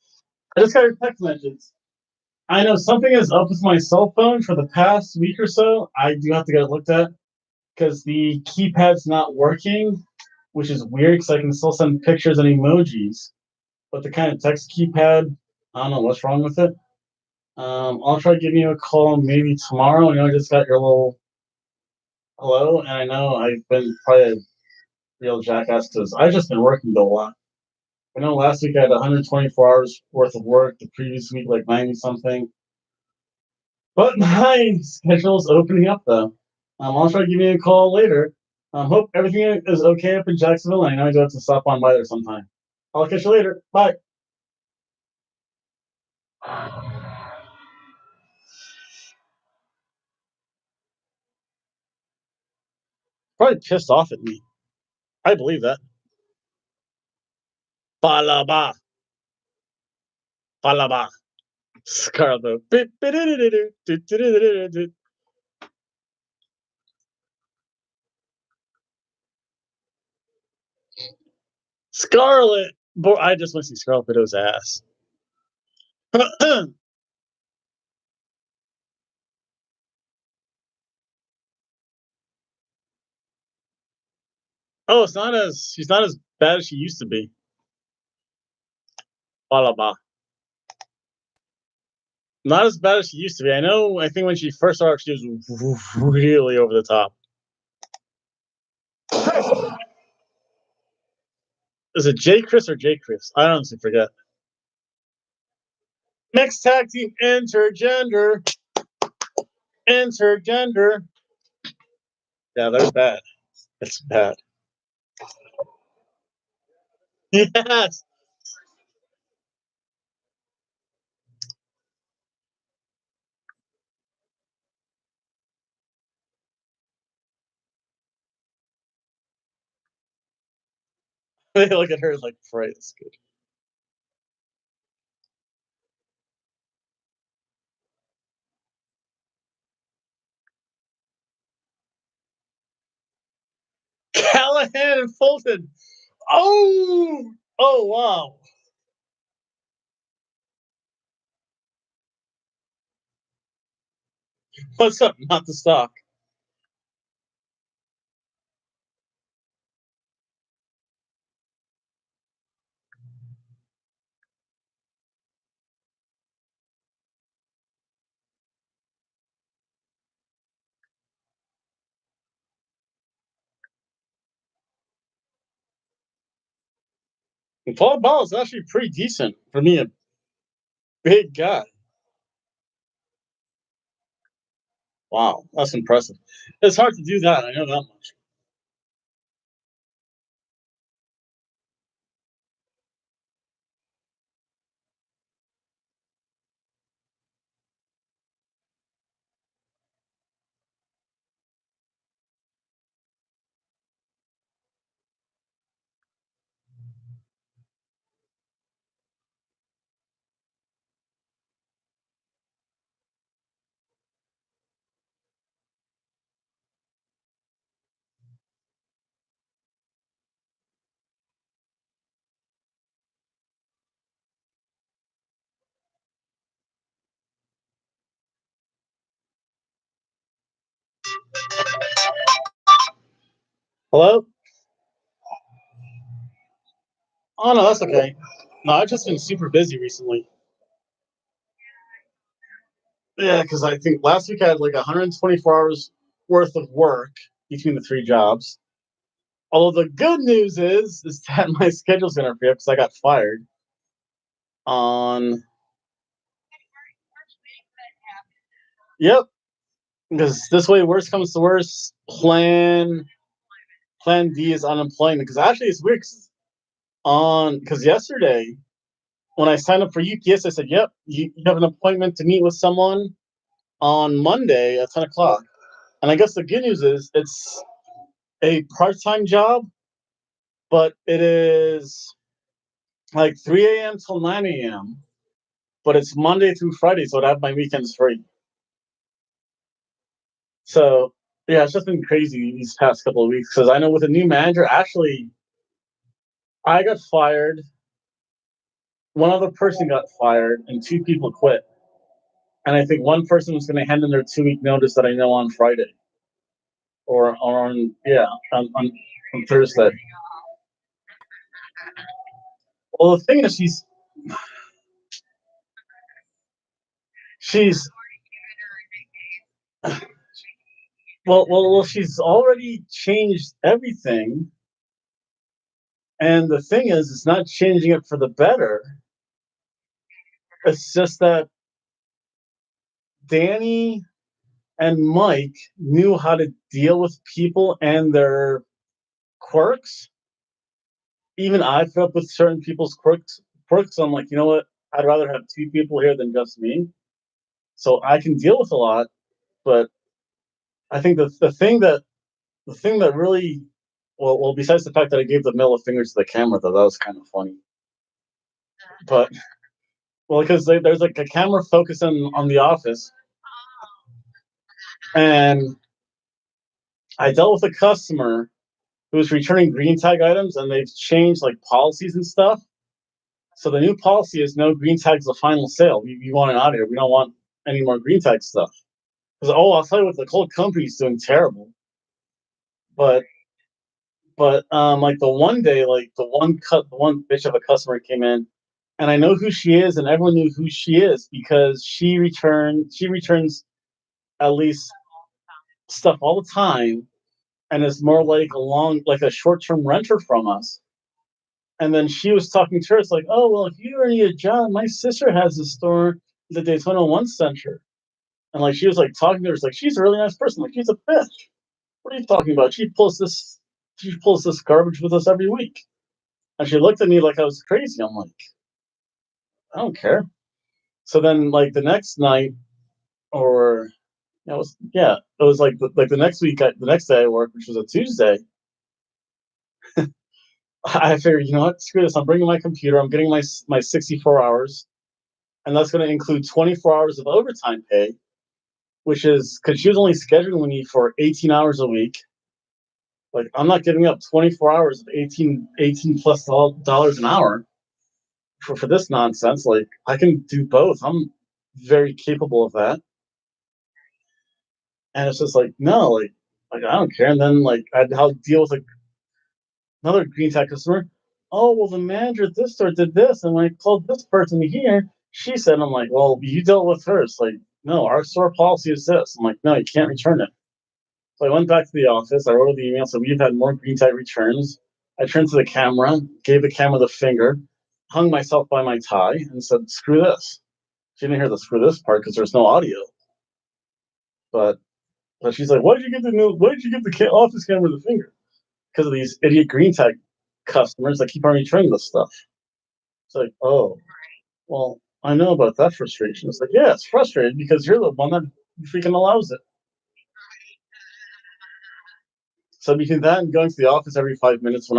just got your text message. I know something is up with my cell phone for the past week or so. I do have to get it looked at because the keypad's not working, which is weird because I can still send pictures and emojis, but the kind of text keypad, I don't know what's wrong with it. I'll try giving you a call maybe tomorrow. I know I just got your little hello, and I know I've been probably a real jackass because I've just been working a lot. I know last week I had 124 hours worth of work. The previous week, like 90 something. But my schedule's opening up though. I'll try to give you a call later. Hope everything is okay up in Jacksonville. I know I do have to stop on by there sometime. I'll catch you later. Bye. Probably pissed off at me. I believe that. Balaba. Balaba. Scarlet. Scarlet. Boy, I just want to see Scarlet Widow's ass. Oh, it's not as she's not as bad as she used to be. Balaba. Not as bad as she used to be. I know. I think when she first started, she was really over the top. Is it J Chris or J Chris? I honestly forget. Mixed tag team intergender. Intergender. Yeah, they're bad. It's bad. Yes. They look at her like, right, that's good. Callahan and Fulton. Oh, oh wow. What's up? Not the stock. And Paul Ball is actually pretty decent for me, a big guy. Wow, that's impressive. It's hard to do that. I know that much. Hello? Oh no, that's okay. No, I've just been super busy recently. Yeah, because I think last week I had like 124 hours worth of work between the three jobs. Although the good news is that my schedule's gonna free up because I got fired on. Yep, because this way, worst comes to worst, Plan D is unemployment. Because actually, it's weird. Because yesterday when I signed up for UPS, I said, "Yep, you have an appointment to meet with someone on Monday at 10 o'clock." And I guess the good news is it's a part-time job, but it is like 3 a.m. till 9 a.m. But it's Monday through Friday, so I'd have my weekends free. So yeah, it's just been crazy these past couple of weeks because I know with a new manager, actually, I got fired. One other person got fired, and two people quit. And I think one person was going to hand in their 2 week notice that I know on Friday or on yeah on Thursday. Well, the thing is, she's she's already changed everything, and the thing is, it's not changing it for the better. It's just that Danny and Mike knew how to deal with people and their quirks. Even I put up with certain people's quirks. I'm like, you know what? I'd rather have two people here than just me. So I can deal with a lot, but I think the thing that really besides the fact that I gave the middle fingers to the camera, though, that was kind of funny. But because there's like a camera focusing on the office, and I dealt with a customer who was returning green tag items, and they've changed like policies and stuff. So the new policy is no green tags the final sale. We want it out of here. We don't want any more green tag stuff. Because I'll tell you what, the whole company's doing terrible. But like the one day, like the one bitch of a customer came in, and I know who she is, and everyone knew who she is because she returns at least stuff all the time, and is more like like a short term renter from us. And then she was talking to her. It's like, oh well, if you ever need a job, my sister has a store, the Daytona One Center. And like she was like talking to her, it's like she's a really nice person. Like she's a bitch. What are you talking about? She pulls this garbage with us every week. And she looked at me like I was crazy. I'm like, I don't care. So then like the next night or it was like the next week the next day I worked, which was a Tuesday, I figured, you know what, screw this. I'm bringing my computer, I'm getting my 64 hours, and that's going to include 24 hours of overtime pay, which is because she was only scheduling me for 18 hours a week. Like I'm not giving up 24 hours of 18 plus dollars an hour for this nonsense. Like I can do both. I'm very capable of that. And it's just like, no, like I don't care. And then like I'll deal with like another green tech customer. Oh well, the manager at this store did this, and when I called this person here, she said, I'm like, well, you dealt with her. It's like, no, our store policy is this. I'm like, no, you can't return it. So I went back to the office. I wrote the email. So we've had more green tag returns. I turned to the camera, gave the camera the finger, hung myself by my tie, and said, "Screw this." She didn't hear the "screw this" part because there's no audio. But But she's like, why did you give the office camera the finger? Because of these idiot green tag customers that keep on returning this stuff. It's like, oh, well, I know about that frustration. It's like, yeah, it's frustrating because you're the one that freaking allows it. So between that and going to the office every 5 minutes,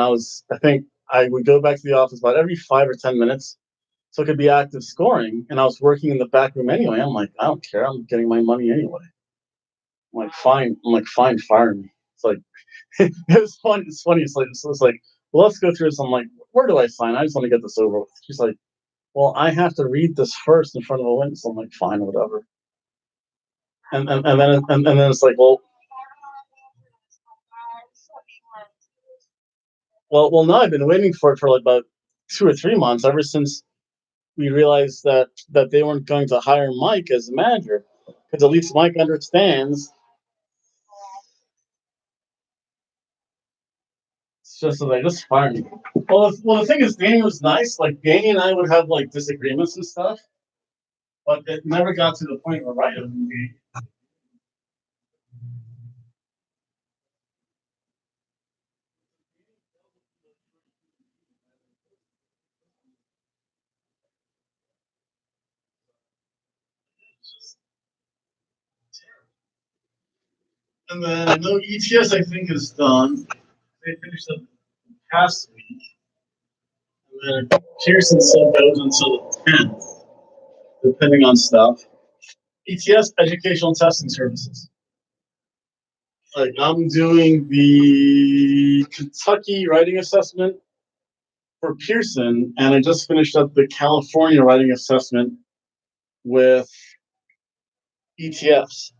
I think I would go back to the office about every 5 or 10 minutes, so it could be active scoring. And I was working in the back room anyway. I'm like, I don't care. I'm getting my money anyway. I'm like, fine. I'm like, fine, fire me. It's like, it was fun. It's funny. It's like, well, let's go through this. I'm like, where do I sign? I just want to get this over with. She's like, well, I have to read this first in front of a witness. I'm like, fine, whatever. And then it's like, well, no, I've been waiting for it for like about 2 or 3 months ever since we realized that they weren't going to hire Mike as the manager because at least Mike understands. It's just that they just fired me. Well, the thing is, Danny was nice. Like Danny and I would have like disagreements and stuff, but it never got to the point where right. And then I know ETS I think is done. They finished up past week, and then Pearson still goes until the 10th, depending on stuff. ETS, Educational Testing Services. Like I'm doing the Kentucky writing assessment for Pearson, and I just finished up the California writing assessment with ETS.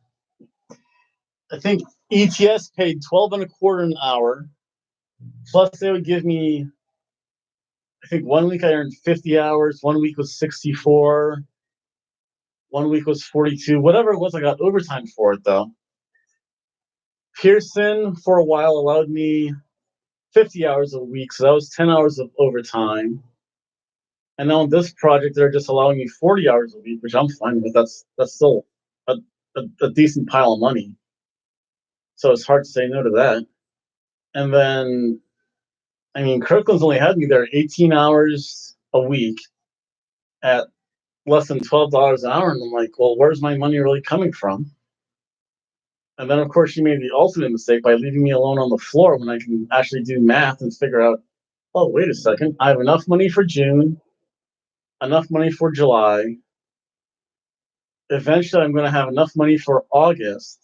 I think ETS paid 12 and a quarter an hour, plus they would give me. I think 1 week I earned 50 hours, 1 week was 64, 1 week was 42, whatever it was. I got overtime for it though. Pearson for a while allowed me 50 hours a week, so that was 10 hours of overtime. And now on this project, they're just allowing me 40 hours a week, which I'm fine with. That's still a decent pile of money. So it's hard to say no to that. And then, I mean, Kirkland's only had me there 18 hours a week at less than $12 an hour. And I'm like, well, where's my money really coming from? And then, of course, she made the ultimate mistake by leaving me alone on the floor when I can actually do math and figure out, oh, wait a second, I have enough money for June, enough money for July. Eventually, I'm going to have enough money for August.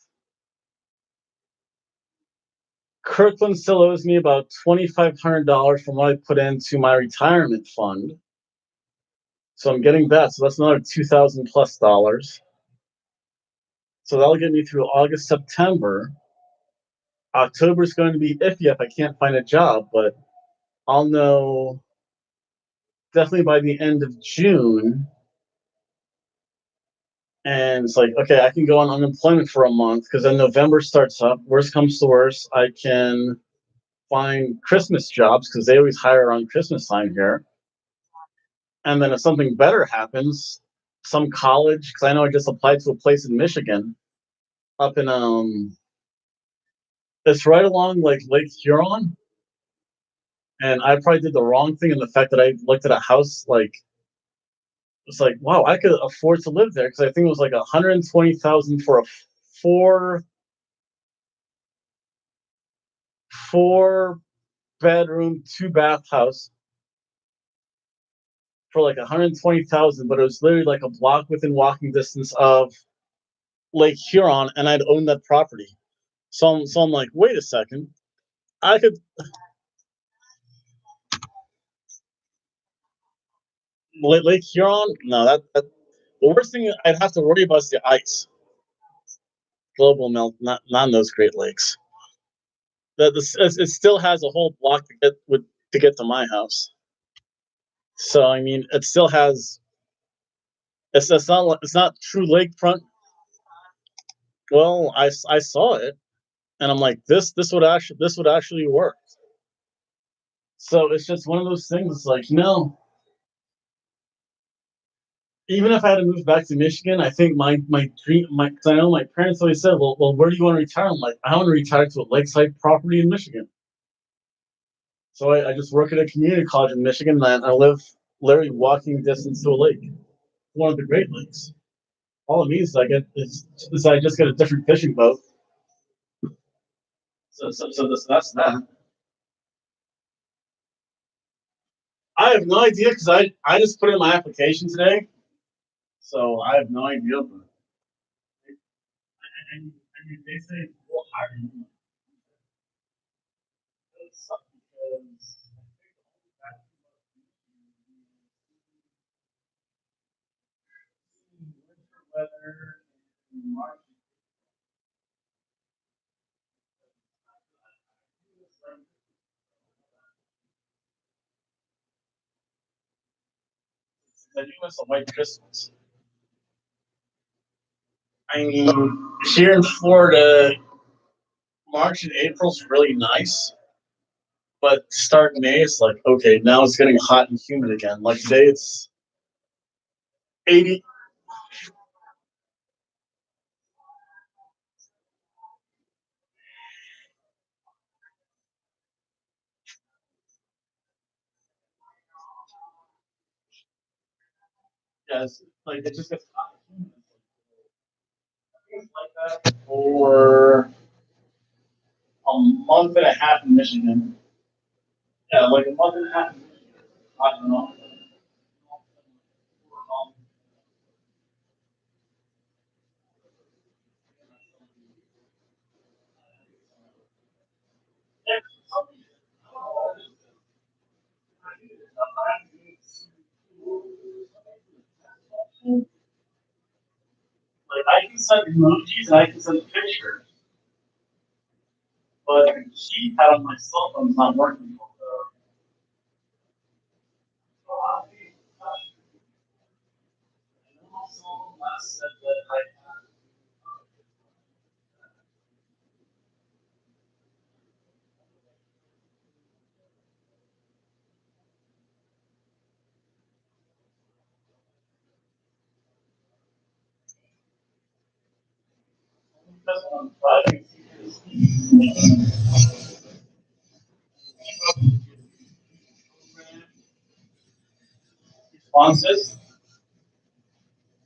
Kirkland still owes me about $2,500 from what I put into my retirement fund. So I'm getting that. So that's another 2,000 plus dollars. So that'll get me through August, September. October is going to be iffy if I can't find a job, but I'll know definitely by the end of June. And it's like, okay, I can go on unemployment for a month because then November starts up. Worst comes to worst, I can find Christmas jobs because they always hire around Christmas time here. And then if something better happens, some college, because I know I just applied to a place in Michigan, up in it's right along like Lake Huron, and I probably did the wrong thing in the fact that I looked at a house like it's like wow I could afford to live there because I think it was like 120,000 for a four four bedroom 2 bath house for like 120,000, but it was literally like a block within walking distance of Lake Huron, and I'd owned that property. So I'm like, wait a second, I could Lake Huron. No, that the worst thing I'd have to worry about is the ice, global melt, not in those Great Lakes. It still has a whole block to get to my house. So I mean, it still has. It's not true lakefront. Well, I saw it, and I'm like, this would actually work. So it's just one of those things. It's like, no, even if I had to move back to Michigan, I think my dream, my because I know my parents always said, well, where do you want to retire? I'm like, I want to retire to a lakeside property in Michigan. So I just work at a community college in Michigan, and I live literally walking distance to a lake, one of the Great Lakes. All it means is I just get a different fishing boat. That's that. I have no idea because I just put in my application today, so I have no idea. But they say we'll hire you. I do miss a white Christmas. I mean, here in Florida, March and April's really nice, but start May, it's like okay, now it's getting hot and humid again. Like today, it's 80. Yes, like it just gets hot and humid. Things like that for a month and a half in Michigan. Yeah, like a month and a half in Michigan. I don't know. Like I can send emojis and I can send pictures, but the keypad on my cell phone is not working. Responses,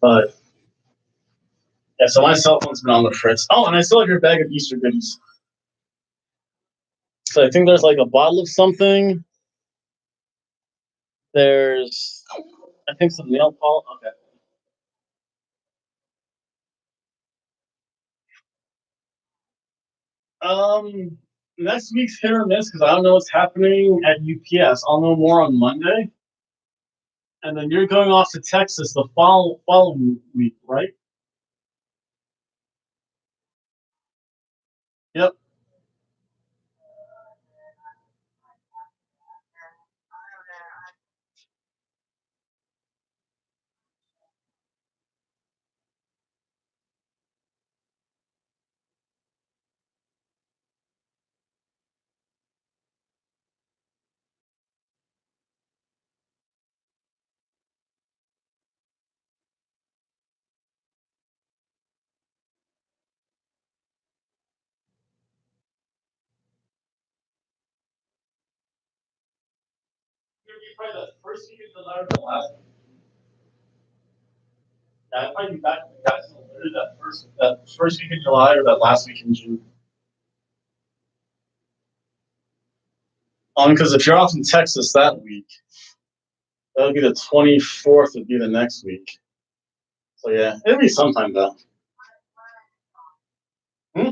but yeah. So my cell phone's been on the fritz. Oh, and I still have your bag of Easter goodies. So I think there's like a bottle of something. There's, I think some nail polish. Okay. Next week's hit or miss because I don't know what's happening at UPS. I'll know more on Monday, and then you're going off to Texas the following week, right? Yep. Probably the first week of July or the last. Yeah, I'd probably be back in Jacksonville that first week in July or that last week in June. Because if you're off in Texas that week, that would be the 24th. Would be the next week. So yeah, it'll be sometime though. Hmm?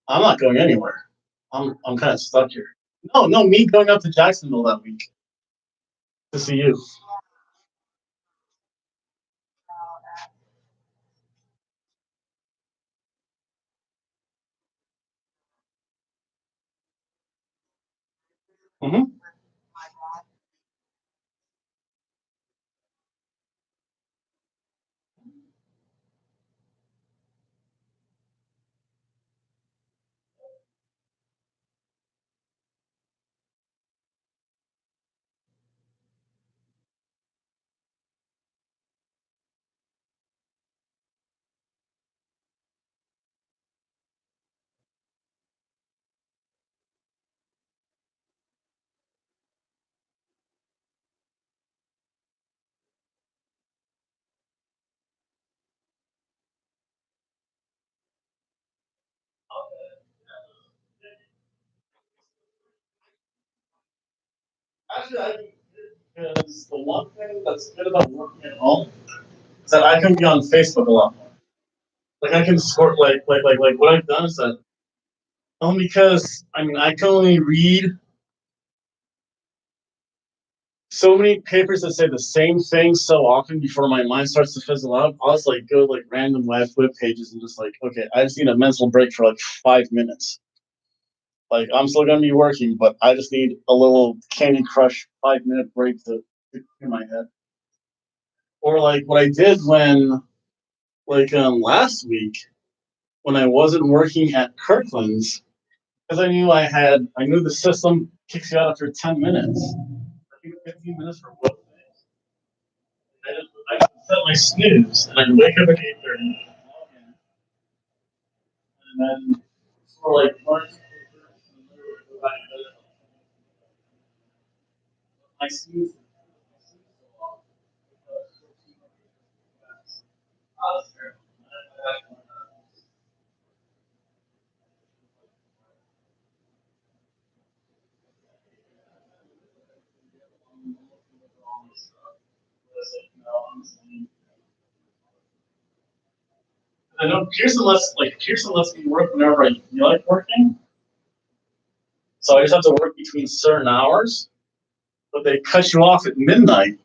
I'm not going anywhere. I'm kind of stuck here. No, no, me going up to Jacksonville that week to see you. Hmm. Actually, I because the one thing that's good about working at home is that I can be on Facebook a lot more. Like I can sort like what I've done is that only because I mean I can only read so many papers that say the same thing so often before my mind starts to fizzle out. I'll just like go like random web pages and just like, okay, I just need a mental break for like 5 minutes. Like I'm still gonna be working, but I just need a little Candy Crush 5 minute break to in my head. Or like what I did when like last week when I wasn't working at Kirkland's because I knew the system kicks you out after 10 minutes. I think 15 minutes for both days. I just set my snooze and I wake up at 8:30, and then for like March, my snooze. I know Pearson lets me work whenever I feel like working. So I just have to work between certain hours, but they cut you off at midnight,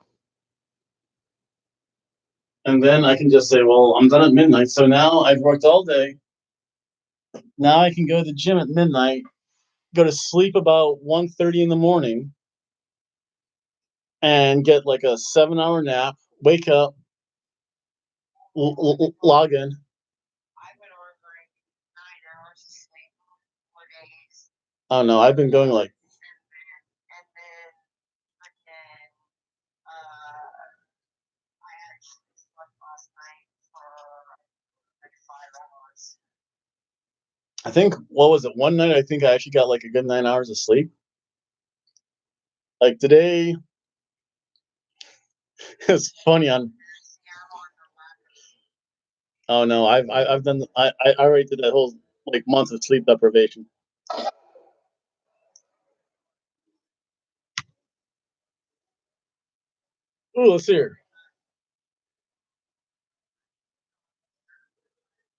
and then I can just say, "Well, I'm done at midnight." So now I've worked all day. Now I can go to the gym at midnight, go to sleep about 1:30 in the morning, and get like a 7 hour nap. Wake up, log in. Oh no, I've been going like I think what was it? One night I think I actually got like a good 9 hours of sleep. Like today, it's funny on. Oh no, I've done. I already did that whole like month of sleep deprivation. Ooh, let's see here.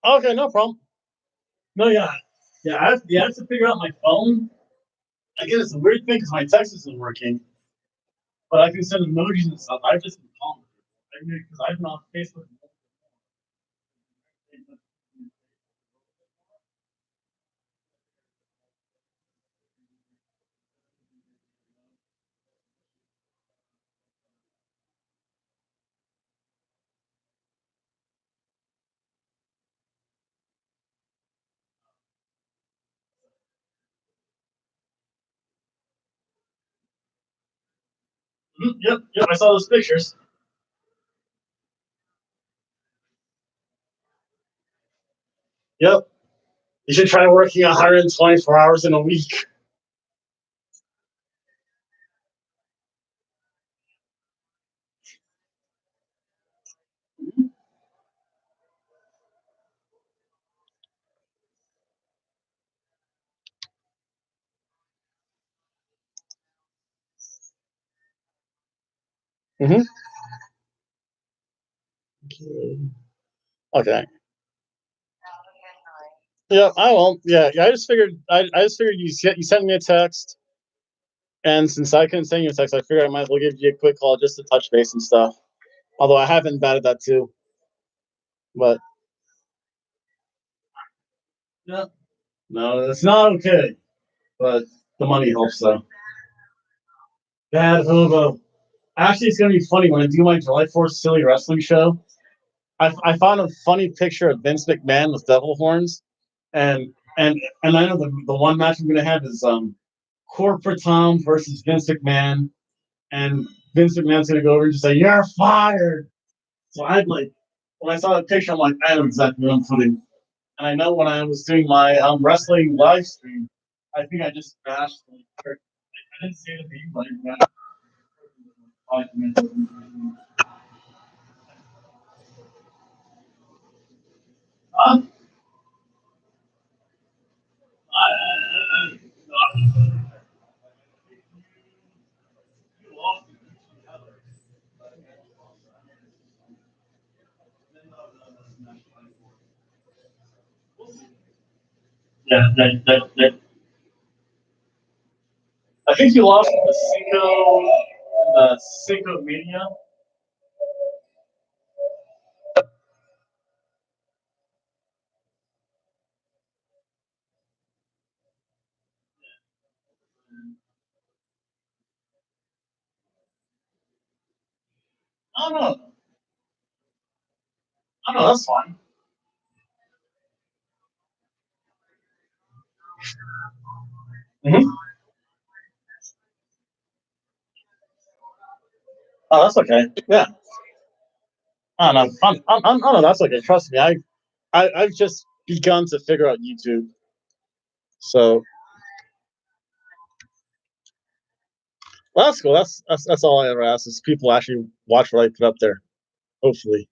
Okay, no problem. No, yeah, yeah. I have to figure out my phone. I guess it's a weird thing because my text isn't working, but I can send emojis and stuff. I've just been calling because I've been on Facebook. Yep, yep. I saw those pictures. Yep. You should try working 124 hours in a week. Mm-hmm. Okay. Yeah, I won't. Yeah, yeah. I just figured. I just figured you sent me a text, and since I couldn't send you a text, I figured I might as well give you a quick call just to touch base and stuff. Although I haven't batted that too, but yeah, no, it's not okay. But the money helps though. Bad hobo. Actually, it's gonna be funny when I do my July 4th silly wrestling show. I found a funny picture of Vince McMahon with devil horns, and and I know the one match I'm gonna have is Corporate Tom versus Vince McMahon, and Vince McMahon's gonna go over and just say, "You're fired." So I'd like when I saw the picture, I'm like, I know exactly what I'm putting. And I know when I was doing my wrestling live stream, I think I just bashed like, I didn't say the name, but I bashed 5 minutes. Uh, that. I think he lost the Cinco Mania. I don't know. I don't know. That's fine. Mm-hmm. Oh, that's okay. Yeah. I don't know. I don't know. That's okay. Trust me. I've just begun to figure out YouTube. So well, that's cool. That's all I ever ask is people actually watch what I put up there. Hopefully.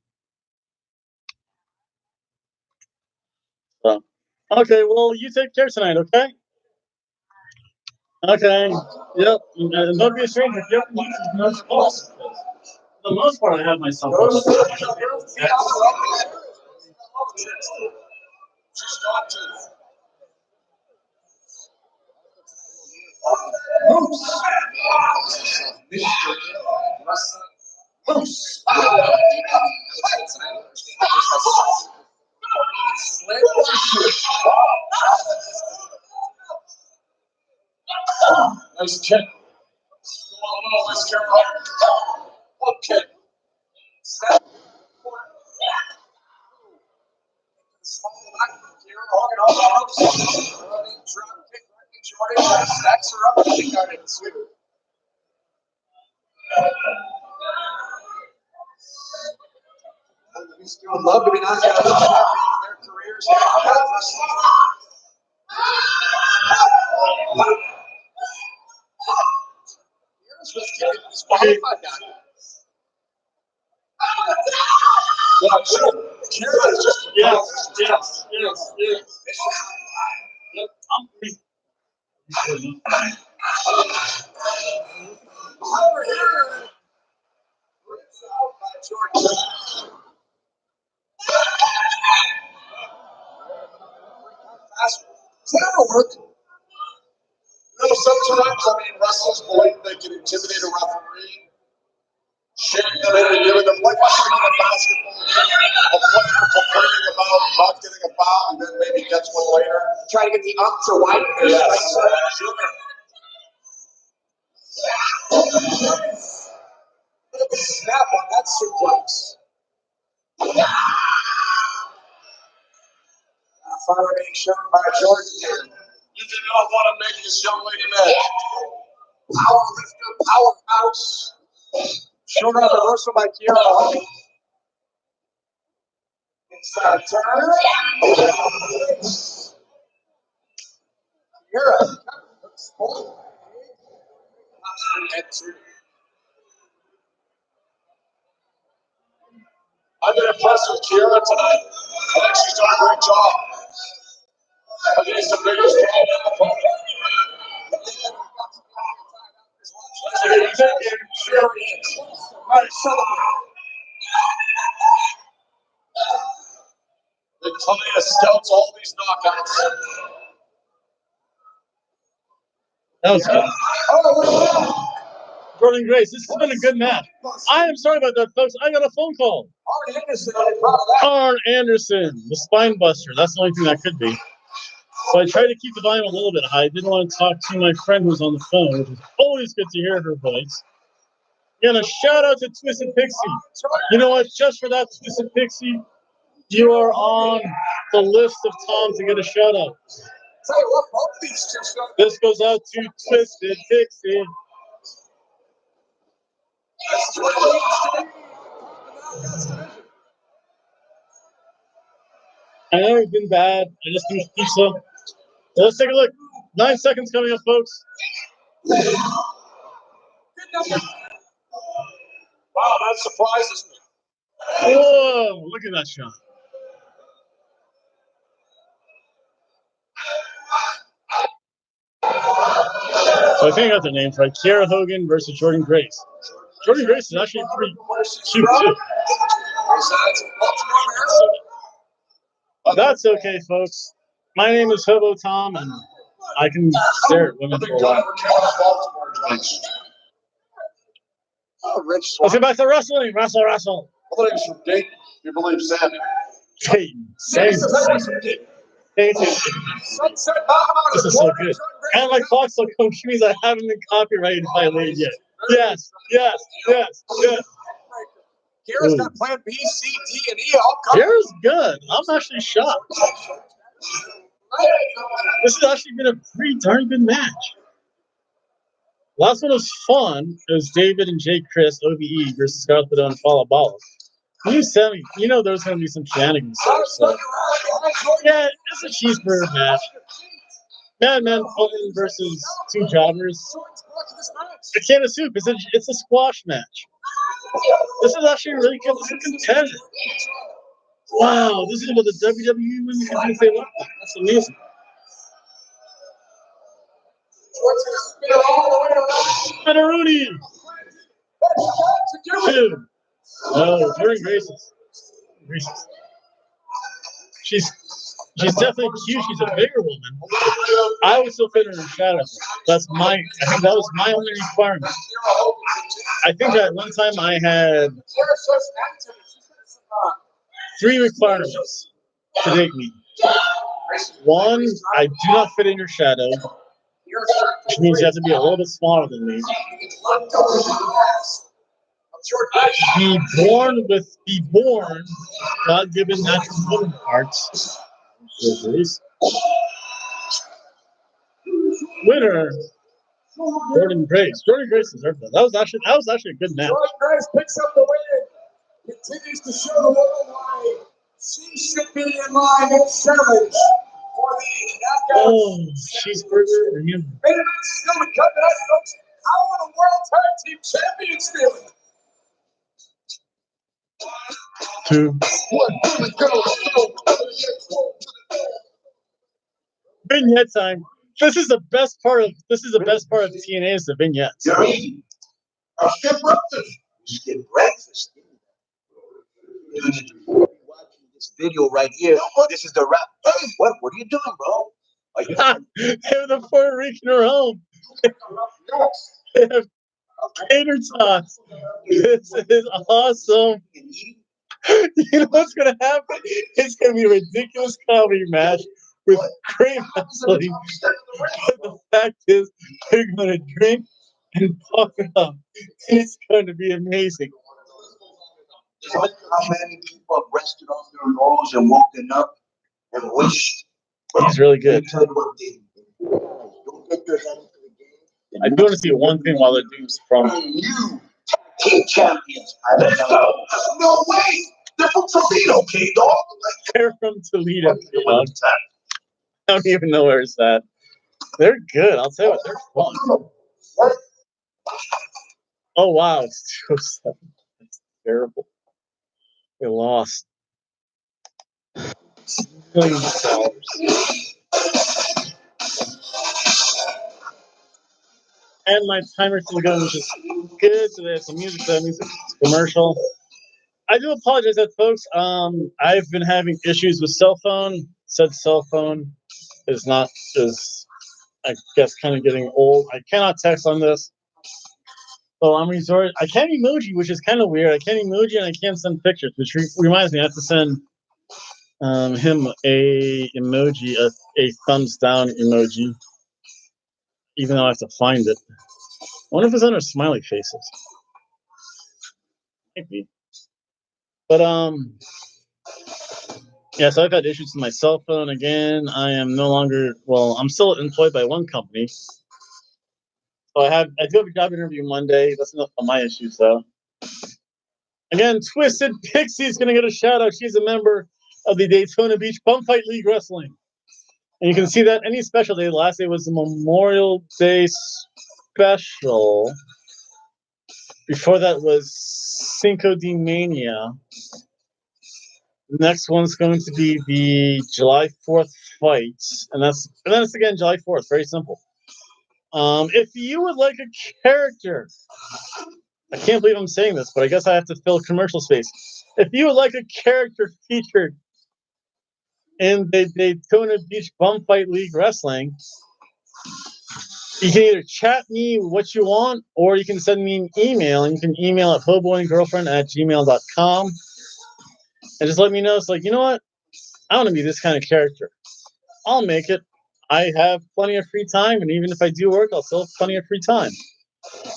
So okay. Well, you take care tonight. Okay. Okay. Yep. And don't be a stranger. If you have YouTube, most calls. For the most part, I have myself. Nice kick. Okay. Would love to be knocked out of their careers. Yes. Yep, I'm pretty. That'll work. Sometimes, wrestlers believe they can intimidate a referee, shaming them into giving them, like watching a basketball game, a player complaining about not getting a foul and then maybe gets one later. Try to get the up to white. Yes. Look at the snap on that suplex. Finally being shown by Jordan here. You did not want to make this young lady mad. Power lifter, powerhouse. Shoulder reversal by Kiera. Inside turn. Kiera. I've been impressed with Kiera tonight. I think she's done a great job. I think it's the biggest problem in the program. Victoria scouts all these knockouts. That was good. Jordan Grace, this has been a good match. I am sorry about that, folks. I got a phone call. Arn Anderson, the spine buster. That's the only thing that could be. So I tried to keep the volume a little bit high. I didn't want to talk to my friend who's on the phone, which is always good to hear her voice. Again, a shout out to Twisted Pixie. You know what? Just for that, Twisted Pixie, you are on the list of Toms to get a shout out. This goes out to Twisted Pixie. I know it's been bad. I just finished pizza. Let's take a look. 9 seconds coming up, folks. Wow, that surprises me. Whoa, look at that shot. So I think I got the names right. Kiera Hogan versus Jordan Grace. Jordan Grace is actually pretty cute, too. But that's okay, folks. My name is Hobo Tom, and I can stare at women for a while. Let's get back to wrestling. Wrestle, wrestle. You believe Sandy? Dayton. Same. This is so good. And my clock still comes, which means I haven't been copyrighted violated yet. Yes. Kira's got plan B, C, D, and E all covered. Kira's good. I'm actually shocked. This has actually been a pretty darn good match. Last one was fun. It was David and Jake Chris, OBE, versus Scarlett and Fala Bala. You sent me, you know there's going to be some shenanigans there. So. Yeah, it's a cheeseburger match. Madman Fulton versus two jobbers. I can't assume because it's a squash match. This is actually really good. This is a contender. Wow, this is what the WWE women can do if they want. That's amazing. Rooney. Two. Oh, Jordan Graces. She's definitely cute. She's a bigger woman. I would still fit her in shadow. I think that was my only requirement. I think at one time I had 3 requirements to date me. One, I do not fit in your shadow, which means you have to be a little bit smaller than me. Be born, God given natural woman parts. Winner, Jordan Grace. Jordan Grace deserved that. That was actually a good match. Jordan Grace picks up the win. Continues to show the world why she should be in line and challenge for the Oh, cheeseburger. Still to cut tonight, folks. Our World Tag Team Champions feeling. 2. Vignette time. This is the best part of TNA is the vignettes. I'll skip breakfast. Skip breakfast. Watching this video right here. This is the rap. Hey, what are you doing, bro? They have the Puerto Rican home. They have tater tots. This is awesome. You know what's gonna happen? It's gonna be a ridiculous comedy match with great wrestling. But the fact is, they're gonna drink and fuck it up. It's going to be amazing. How many people have rested on their laurels and woken up and wished? He's really good. Don't get your head into the game. I do want to see one thing while the dude's from. You team champions. Let's go. No way. They're from Toledo, K-Dog. They're from Toledo. I don't even know where it's at. They're good. I'll tell you what, they're fun. Oh, wow. It's 207. That's terrible. They lost millions of dollars. And my timer's still going, which is good. So there's some music, commercial. I do apologize, that folks. I've been having issues with cell phone. Said cell phone is I guess kind of getting old. I cannot text on this. So I'm resorting. I can't emoji, which is kind of weird. I can't emoji and I can't send pictures, which reminds me I have to send him a emoji, a thumbs down emoji, even though I have to find it. I wonder if it's under smiley faces. Maybe. But yeah, so I've had issues with my cell phone again. I am no longer, I'm still employed by one company. So I do have a job interview Monday. That's enough of my issues, though. Again, Twisted Pixie is going to get a shout out. She's a member of the Daytona Beach Bum Fight League Wrestling. And you can see that any special day. The last day was the Memorial Day special. Before that was Cinco de Mania. The next one's going to be the July 4th fight. And then it's again July 4th. Very simple. If you would like a character, I can't believe I'm saying this, but I guess I have to fill commercial space. If you would like a character featured in the Daytona Beach Bum Fight League Wrestling. You can either chat me what you want, or you can send me an email. And you can email at hoboandgirlfriend@gmail.com. And just let me know. It's like, you know what? I want to be this kind of character. I'll make it. I have plenty of free time, and even if I do work, I'll still have plenty of free time.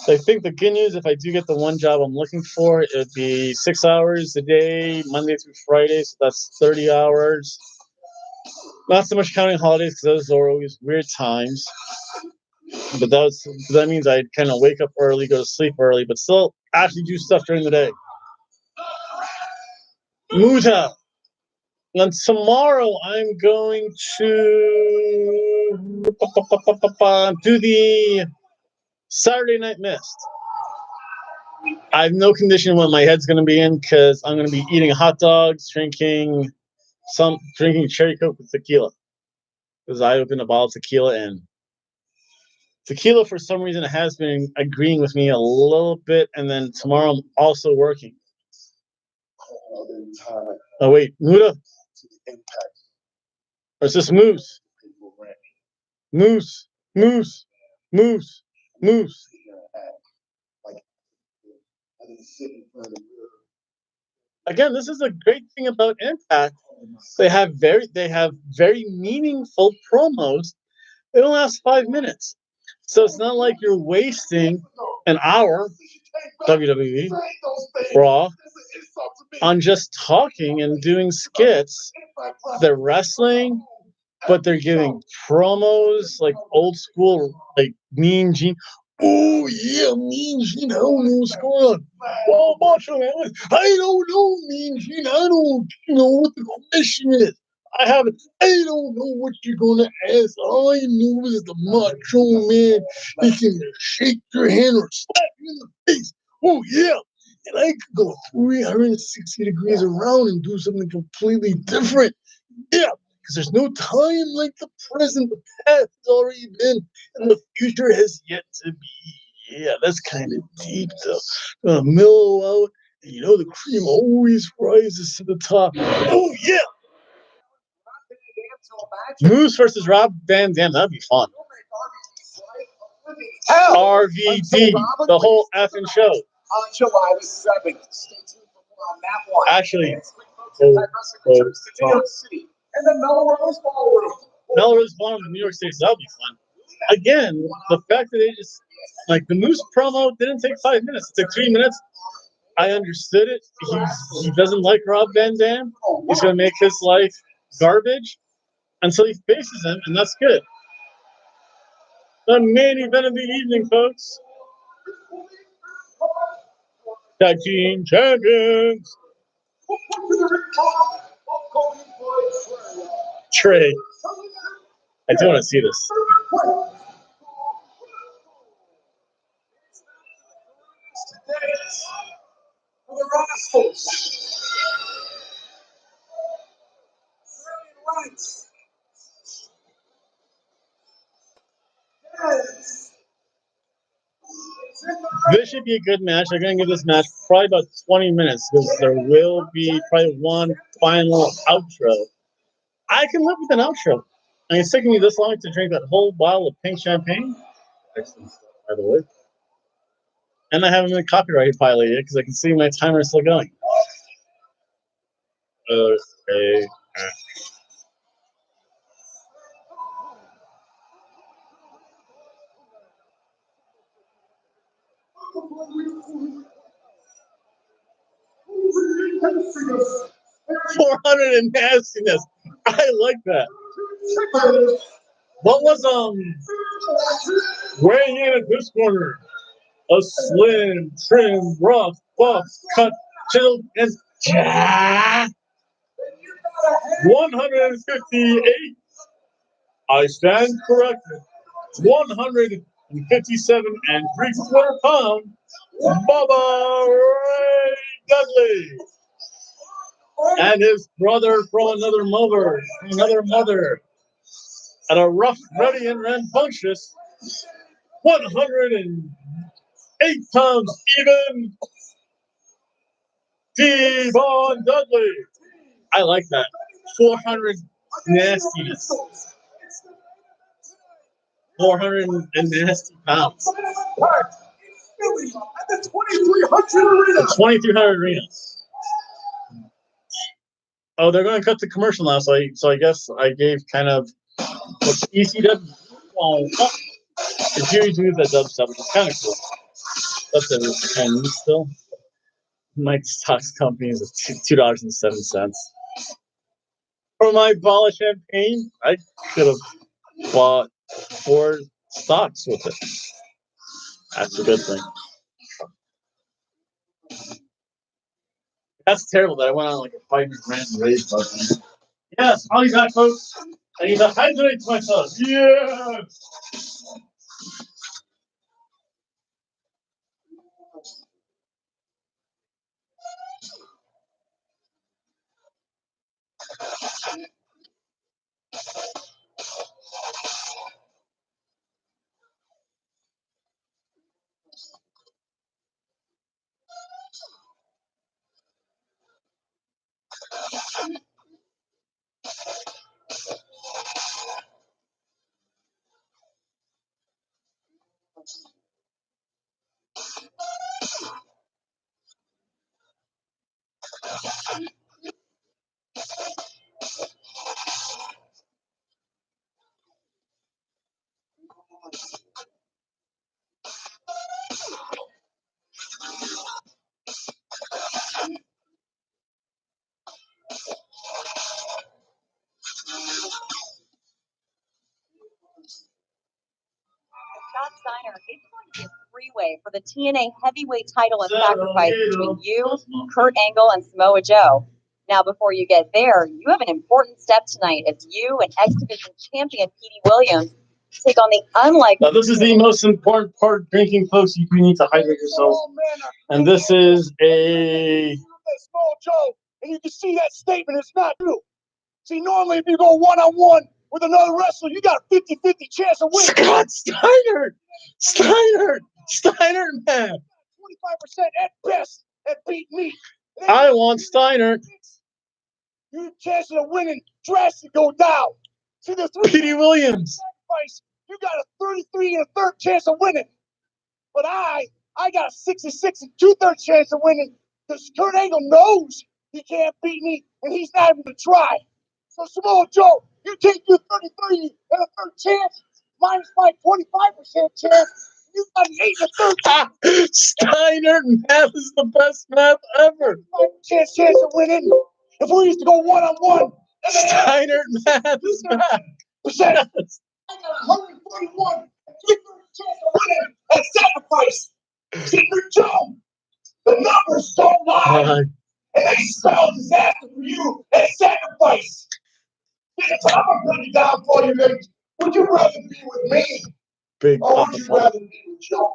So I think the good news, if I do get the one job I'm looking for, it would be 6 hours a day, Monday through Friday. So that's 30 hours. Not so much counting holidays, because those are always weird times. But that means I kind of wake up early, go to sleep early, but still actually do stuff during the day. Muta. And tomorrow I'm going to do the Saturday Night Mist. I have no condition what my head's going to be in, because I'm going to be eating hot dogs, drinking cherry Coke with tequila. Because I opened a bottle of tequila, and tequila for some reason has been agreeing with me a little bit. And then tomorrow I'm also working. Oh wait, Muda? Or is this Moose? Moose, Moose, Moose, Moose. Again, this is a great thing about Impact. They have very meaningful promos. They don't last 5 minutes. So it's not like you're wasting an hour, WWE, Raw, on just talking and doing skits. They're wrestling, but they're giving promos like old school, like Mean Gene. Oh yeah, Mean Gene. I don't know what's going on. Well, Macho Man, I don't know, Mean Gene. I don't know what the question is. I don't know what you're gonna ask. All I know is the Macho Man. He can shake your hand or slap you in the face. Oh yeah. And I could go 360 degrees around and do something completely different. Yeah, because there's no time like the present. The past has already been, and the future has yet to be. Yeah, that's kind of deep, though. Gonna mellow out, and the cream always rises to the top. Oh, yeah! Moose versus Rob Van Dam. That'd be fun. RVD, the whole effing show. On July the 7th. Stay tuned for more on that one. Actually, And the Melrose Ballroom. Melrose Ballroom in New York State. That'll be fun. Again, the fact that they just, like, the Moose promo didn't take 5 minutes. It took 3 minutes. I understood it. He doesn't like Rob Van Dam. He's going to make his life garbage until he faces him, and that's good. The main event of the evening, folks. Tag Team Champions. Trey. I do want to see this. The Rascals. This should be a good match. They're going to give this match probably about 20 minutes, because there will be probably one final outro. I can live with an outro. I mean, it's taking me this long to drink that whole bottle of pink champagne. Excellent stuff, by the way. And I haven't been copyright violated yet, because I can see my timer is still going. Okay. 400 in nastiness. I like that. What was weighing in at this corner? A slim, trim, rough, buff, cut, chiseled, and 158. I stand corrected. 157 and 3/4 pounds. Bubba Ray Dudley. And his brother from another mother. At a rough, ready, and rambunctious 108 pounds even. Devon Dudley. I like that. 400 nastiness. 400 and nasty pounds. At the 2300 arena. 2300 arena. Oh, they're going to cut the commercial now, so I guess I gave kind of what ECW. Oh, it's usually do the dub stuff, which is kind of cool. That's it. And still, Mike's stocks company is $2.07. For my bottle of champagne, I could have bought 4 stocks with it. That's a good thing. That's terrible that I went on like a 5 random race button. Yes, all you got, folks. I need to hydrate myself. Yeah. Scott Steiner, it's going to be a three-way for the TNA heavyweight title and sacrifice between you, Kurt Angle, and Samoa Joe. Now, before you get there, you have an important step tonight as you and X Division champion Petey Williams take on the unlikely. Now, this is the most important part of drinking, folks. You need to hydrate yourself. And this is a Small Joe, and you can see that statement. It's not true. See, normally if you go one-on-one with another wrestler, you got a 50-50 chance of winning. Scott Steiner. Steiner, man. 25% at best at beat me. I want Steiner. Your chances of winning drastically go down. See the Petey Williams. Sacrifice, you got a 33 and a third chance of winning. But I got a 66 and 2/3 chance of winning because Kurt Angle knows he can't beat me and he's not even going to try. So Samoa Joe, you take your 33 and a third chance minus my 25% chance. You got an 8 and a third. Steiner math is the best math ever. Chance of winning. If we used to go one-on-one, Steiner math is math. percent. I got 141 and 3/3 chance of winning at sacrifice. Secret Joe, the numbers don't lie. And they spell disaster for you at sacrifice. I'm gonna break it down for you, baby. Would you rather be with me? Big Or would you rather be with Joe?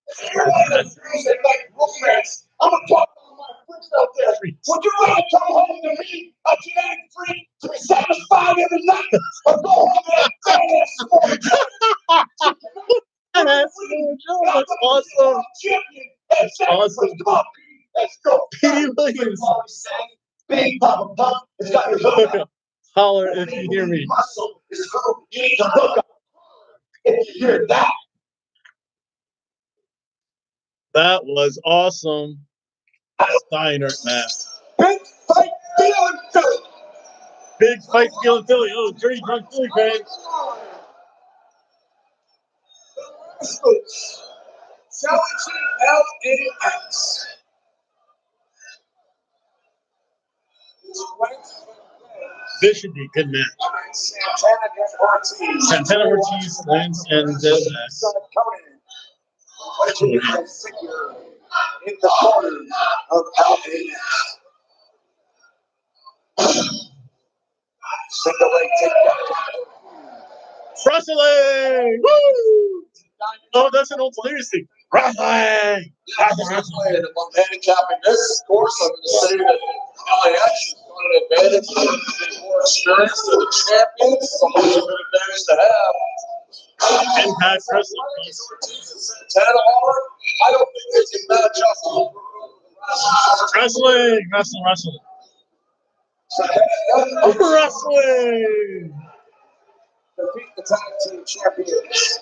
If you're one of the girls that like romance, I'm gonna talk to my friends out there. Would you rather come home to me, a genetic freak, to be satisfied every night, or go home to that badass sport? That's awesome. That's awesome. Come on, let's go. Petey Williams. Big Papa Pump has got your hook up. Holler if you hear me. Muscle is hooked. You need to hook up. If you hear that. That was awesome. Steiner math. Big fight, feeling Philly. Big fight, feeling Philly. Oh, dirty drunk Philly fans. Challenging LAX. This should be a good match. Santana Ortiz, Lance, and Devax. In the corner of LAX. Single leg takedown. Wrestling! Woo! Oh, that's an old Delirious thing. Wrestling! I'm handicapping this course. I'm going to say that LAX has got an advantage. They're more experienced. They're the champions. So much of an advantage to have. Impact Wrestling. Santana, I don't think they can match up. Wrestling! Wrestling. Defeat the tag team champions.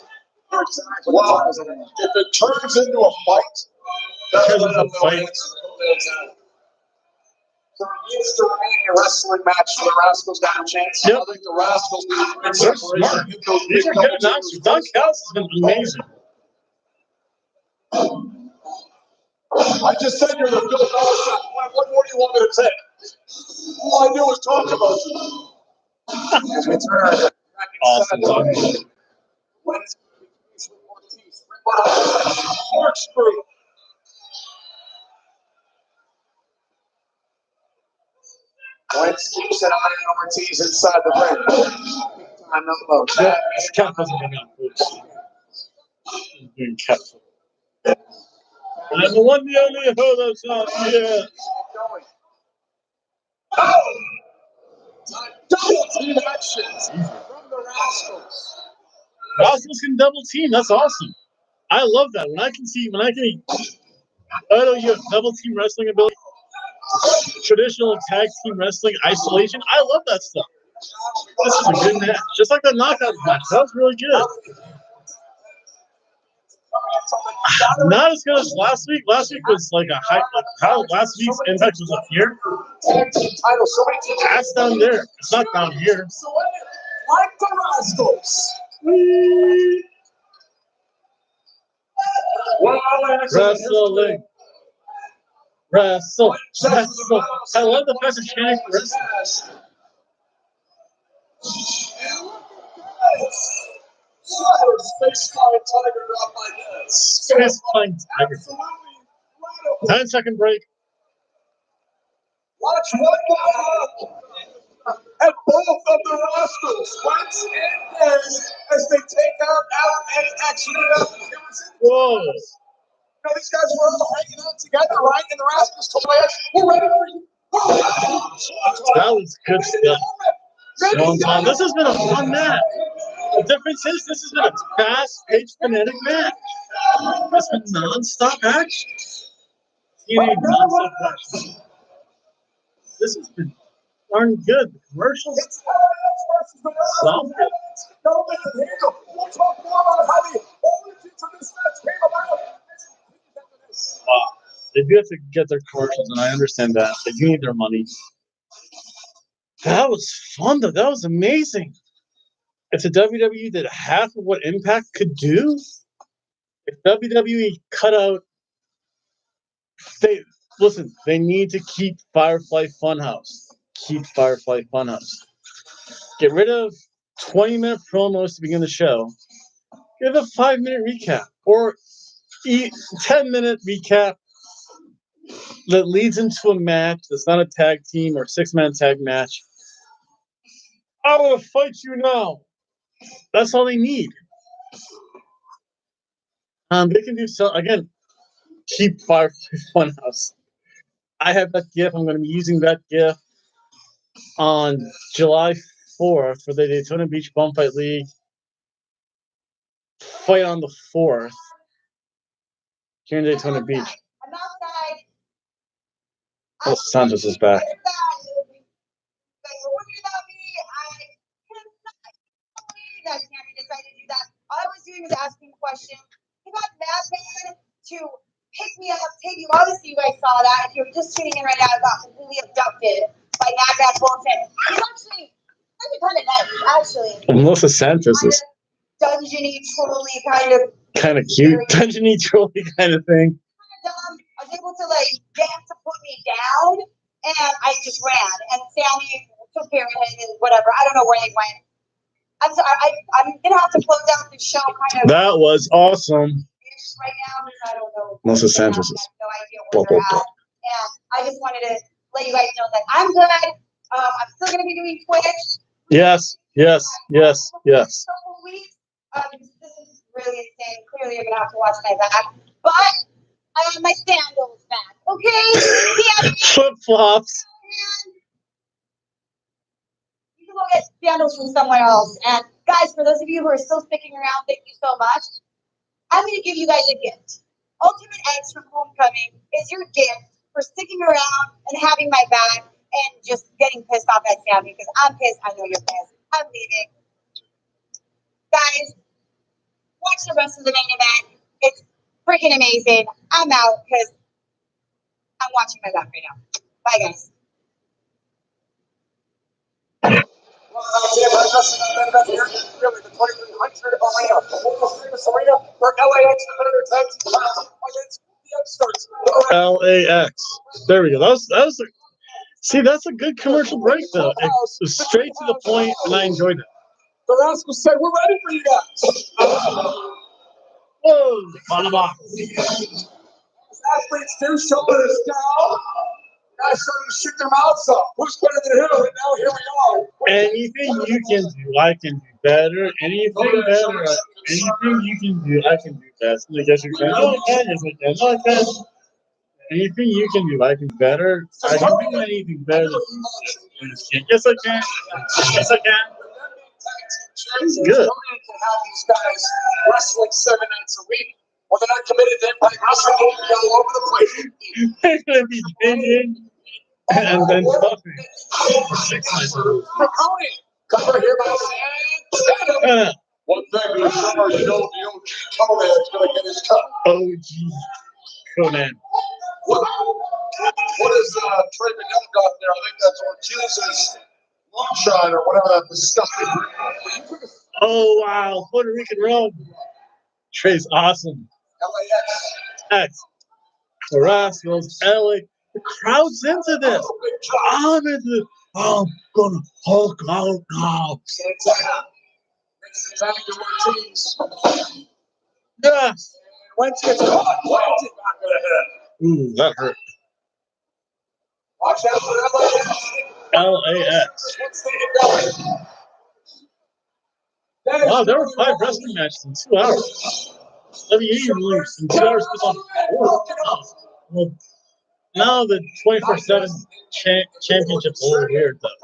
Wow. If it turns into a fight, that's Turns when into a they'll fight. answer. So it used to remain a wrestling match for the Rascals down chance. Yep. I think the Rascals need to They're separation. smart. These are good announcers. Don Callis has been amazing. I just said you're the Bill Belichick. What more do you want me to say? All I do is talk about you. It's her. Awesome. Corkscrew. Wentz keeps an eye on Ortiz inside the ring. Time elbow. Yeah, this cat doesn't hang out, please. He's doing cat. And the one, the only Hobo song, yeah. Double team actions from the Rascals. Rascals can double team. That's awesome. I love that. When I can, you have double team wrestling ability, traditional tag team wrestling, isolation. I love that stuff. This is a good match. Just like the knockout match. That was really good. Not as good as last week. Last week was like a hype. Like how last week's Impact was up here. Tag team title. So many teams. That's down there. It's not down here. Like the Rascals. Wrestling. Wrestle. Wrestle. I love the fact that chanting for wrestling. Space Flying Tiger drop like this. Space Flying Tiger. 10-second break. Watch one at both of the Rascals. Wentz and Dez as they take out and actually Whoa. These guys were all hanging out together, right? And the Rascals told us, we're ready for you. That was good stuff. This has been a fun match. The difference is this has been a fast-paced, kinetic match. It's been non-stop action. Non-stop action. This has been darn good. The commercials. Solid. We'll talk more about how the origins of this match came about. Wow. They do have to get their commercials, and I understand that. They do need their money. That was fun, though. That was amazing. If the WWE did half of what Impact could do, if WWE cut out, they need to keep Firefly Funhouse. Keep Firefly Funhouse. Get rid of 20-minute promos to begin the show. Give a 5-minute recap or 10-minute recap that leads into a match that's not a tag team or 6-man tag match. I want to fight you now. That's all they need. They can do so again. Keep Firefly Funhouse. I have that GIF. I'm going to be using that GIF on July 4th for the Daytona Beach Bum Fight League fight on the 4th here in Daytona Beach. I'm outside. Oh, Sanchez is back. All I was doing was asking questions. He got Madman to pick me up, take me. Obviously, you guys saw that. If you're just tuning in right now, I got completely abducted by Madman Bolton. He's actually kind of nice, actually. Melissa Sanchez is Dungeony, trolly kind of cute, dungeony trolly kind of thing. Dumb. I was able to get him to put me down, and I just ran. And Sammy took care of him and whatever. I don't know where they went. I'm sorry. I'm gonna have to close out the show That was awesome. right now because I don't know. Melissa Sanchez is. I have no idea where they're at. And I just wanted to let you guys know that I'm good. I'm still gonna be doing Twitch. Yes. Couple weeks. This is really insane. Clearly, you're gonna have to watch my back, but I have my sandals back. Okay. Flip flops. You can go get sandals from somewhere else. And guys, for those of you who are still sticking around, thank you so much. I'm going to give you guys a gift. Ultimate Eggs from Homecoming is your gift for sticking around and having my back and just getting pissed off at Sammy because I'm pissed. I know you're pissed. I'm leaving. Guys, watch the rest of the main event. It's freaking amazing. I'm out because I'm watching my back right now. Bye, guys. Well, here is really the 2300 arena, the most famous arena for LAX competitor tag team match against the upstarts. LAX. There we go. That was see, that's a good commercial break though. It was straight to the point, and I enjoyed it. The Rascals said, "We're ready for you guys." Whoa, Panama. As athletes do, shoulders down. Guys starting to shoot their mouths off. Who's better than who? And now here we are. Anything you can do, I can do better. Anything better, anything you can do, I can do best. And I guess you can. No, I can. Yes, I can. No, I can. Anything you can do, I can do better. I can do anything better than you. Yes, I can. Yes, I can. It's Good. to have these guys wrestling 7 nights a week. When they're not committed to Impact Wrestling, they can be all over the place. They're gonna be binging and then fucking for 6 nights a week. Makoni, cover here by Santana. One thing to assure you know, the OG Conan is going to get his cut. OG Conan. What is Trey McGill got there? I think that's Ortiz's moonshine or whatever that stuff is. Oh wow, Puerto Rican rum. Trey's awesome. LAX. X. The Rascals, LA. The crowd's into this. Oh, good job. I'm into. I'm gonna Hulk out now. Santana makes the tag to Ortiz. Yes. Wentz gets caught. Planted back of the head. Ooh, that hurt. Watch out for LAX. LAX. What's the going? Wow, there were 5 wrestling matches in 2 hours. WWE released in 2 hours put on 4. Oh, well, now the 24/7 championship's a little weird though.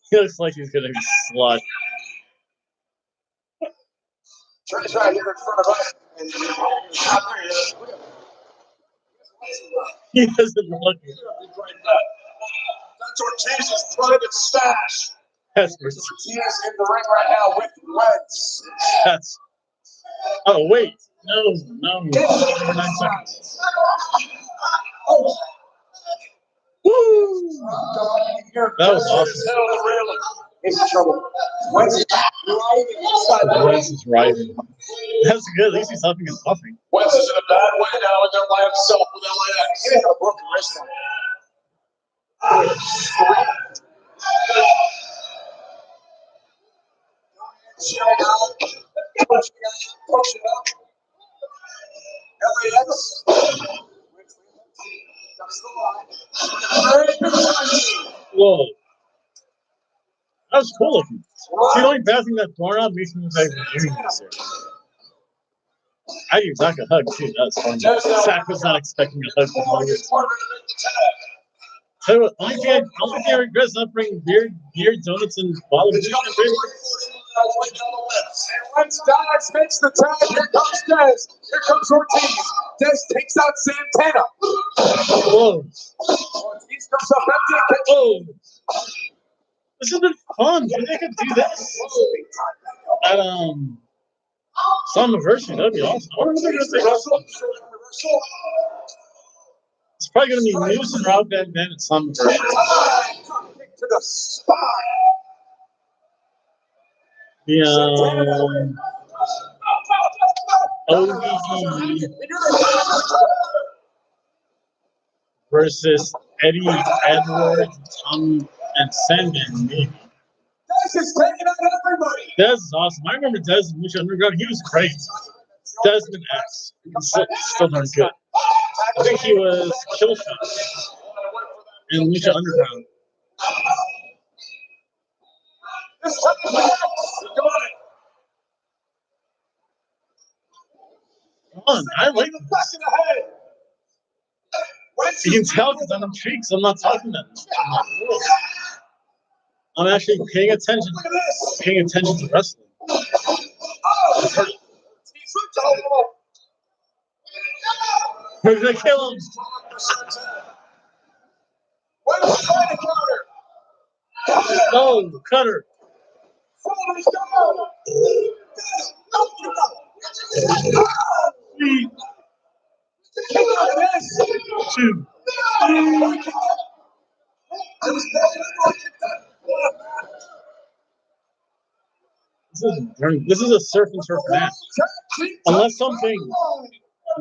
He looks like he's gonna be slot. Trey's right here in front of us. And He doesn't look it. that's Ortiz's private stash. That's Ortiz in the ring right now with Wentz. that's. Oh wait, no. 9 seconds. Woo! That was awesome. He's in trouble. Wentz is Wentz is rising. That's good. At least he's huffing and puffing. Wentz is in a bad way now, and they're by himself with LAX. He had a broken wrist on. Pushing up. LAX. Whoa. That was cool looking. See, only passing that doorknob makes me look like we're doing this here. I gave Zach a hug too. That was fun. Zach was not expecting a hug from August. Tell you what, only thing I regret is not bringing beer, donuts, and bottle of juice. Wentz dives, makes the tag. Here comes Dez. Here comes Ortiz. Dez takes out Santana. Whoa. Ortiz comes up empty. Whoa. This has been fun. They could do this at Summerversary. That'd be awesome. I wonder what they're gonna say about It's probably gonna be Moose and Rob Van Dam at Summerversary. To the spine. The OVE versus Eddie Edwards, Tom, and Sandman, maybe. Dez is taking out everybody. Dez is awesome. I remember Dez in Lucha Underground. He was great. Desmond X. He's still darn good. I think he was Killshot in Lucha Underground. This time, got it. Come on, I like this. Back in the head. Wentz You can tell because I'm intrigued, so I'm not talking that much. I'm actually paying attention. Look at this. Paying attention to wrestling. Oh, he's hooked all over. We're gonna kill him. Wentz Oh, cutter. 3, 2. This is a surf and turf match. Unless something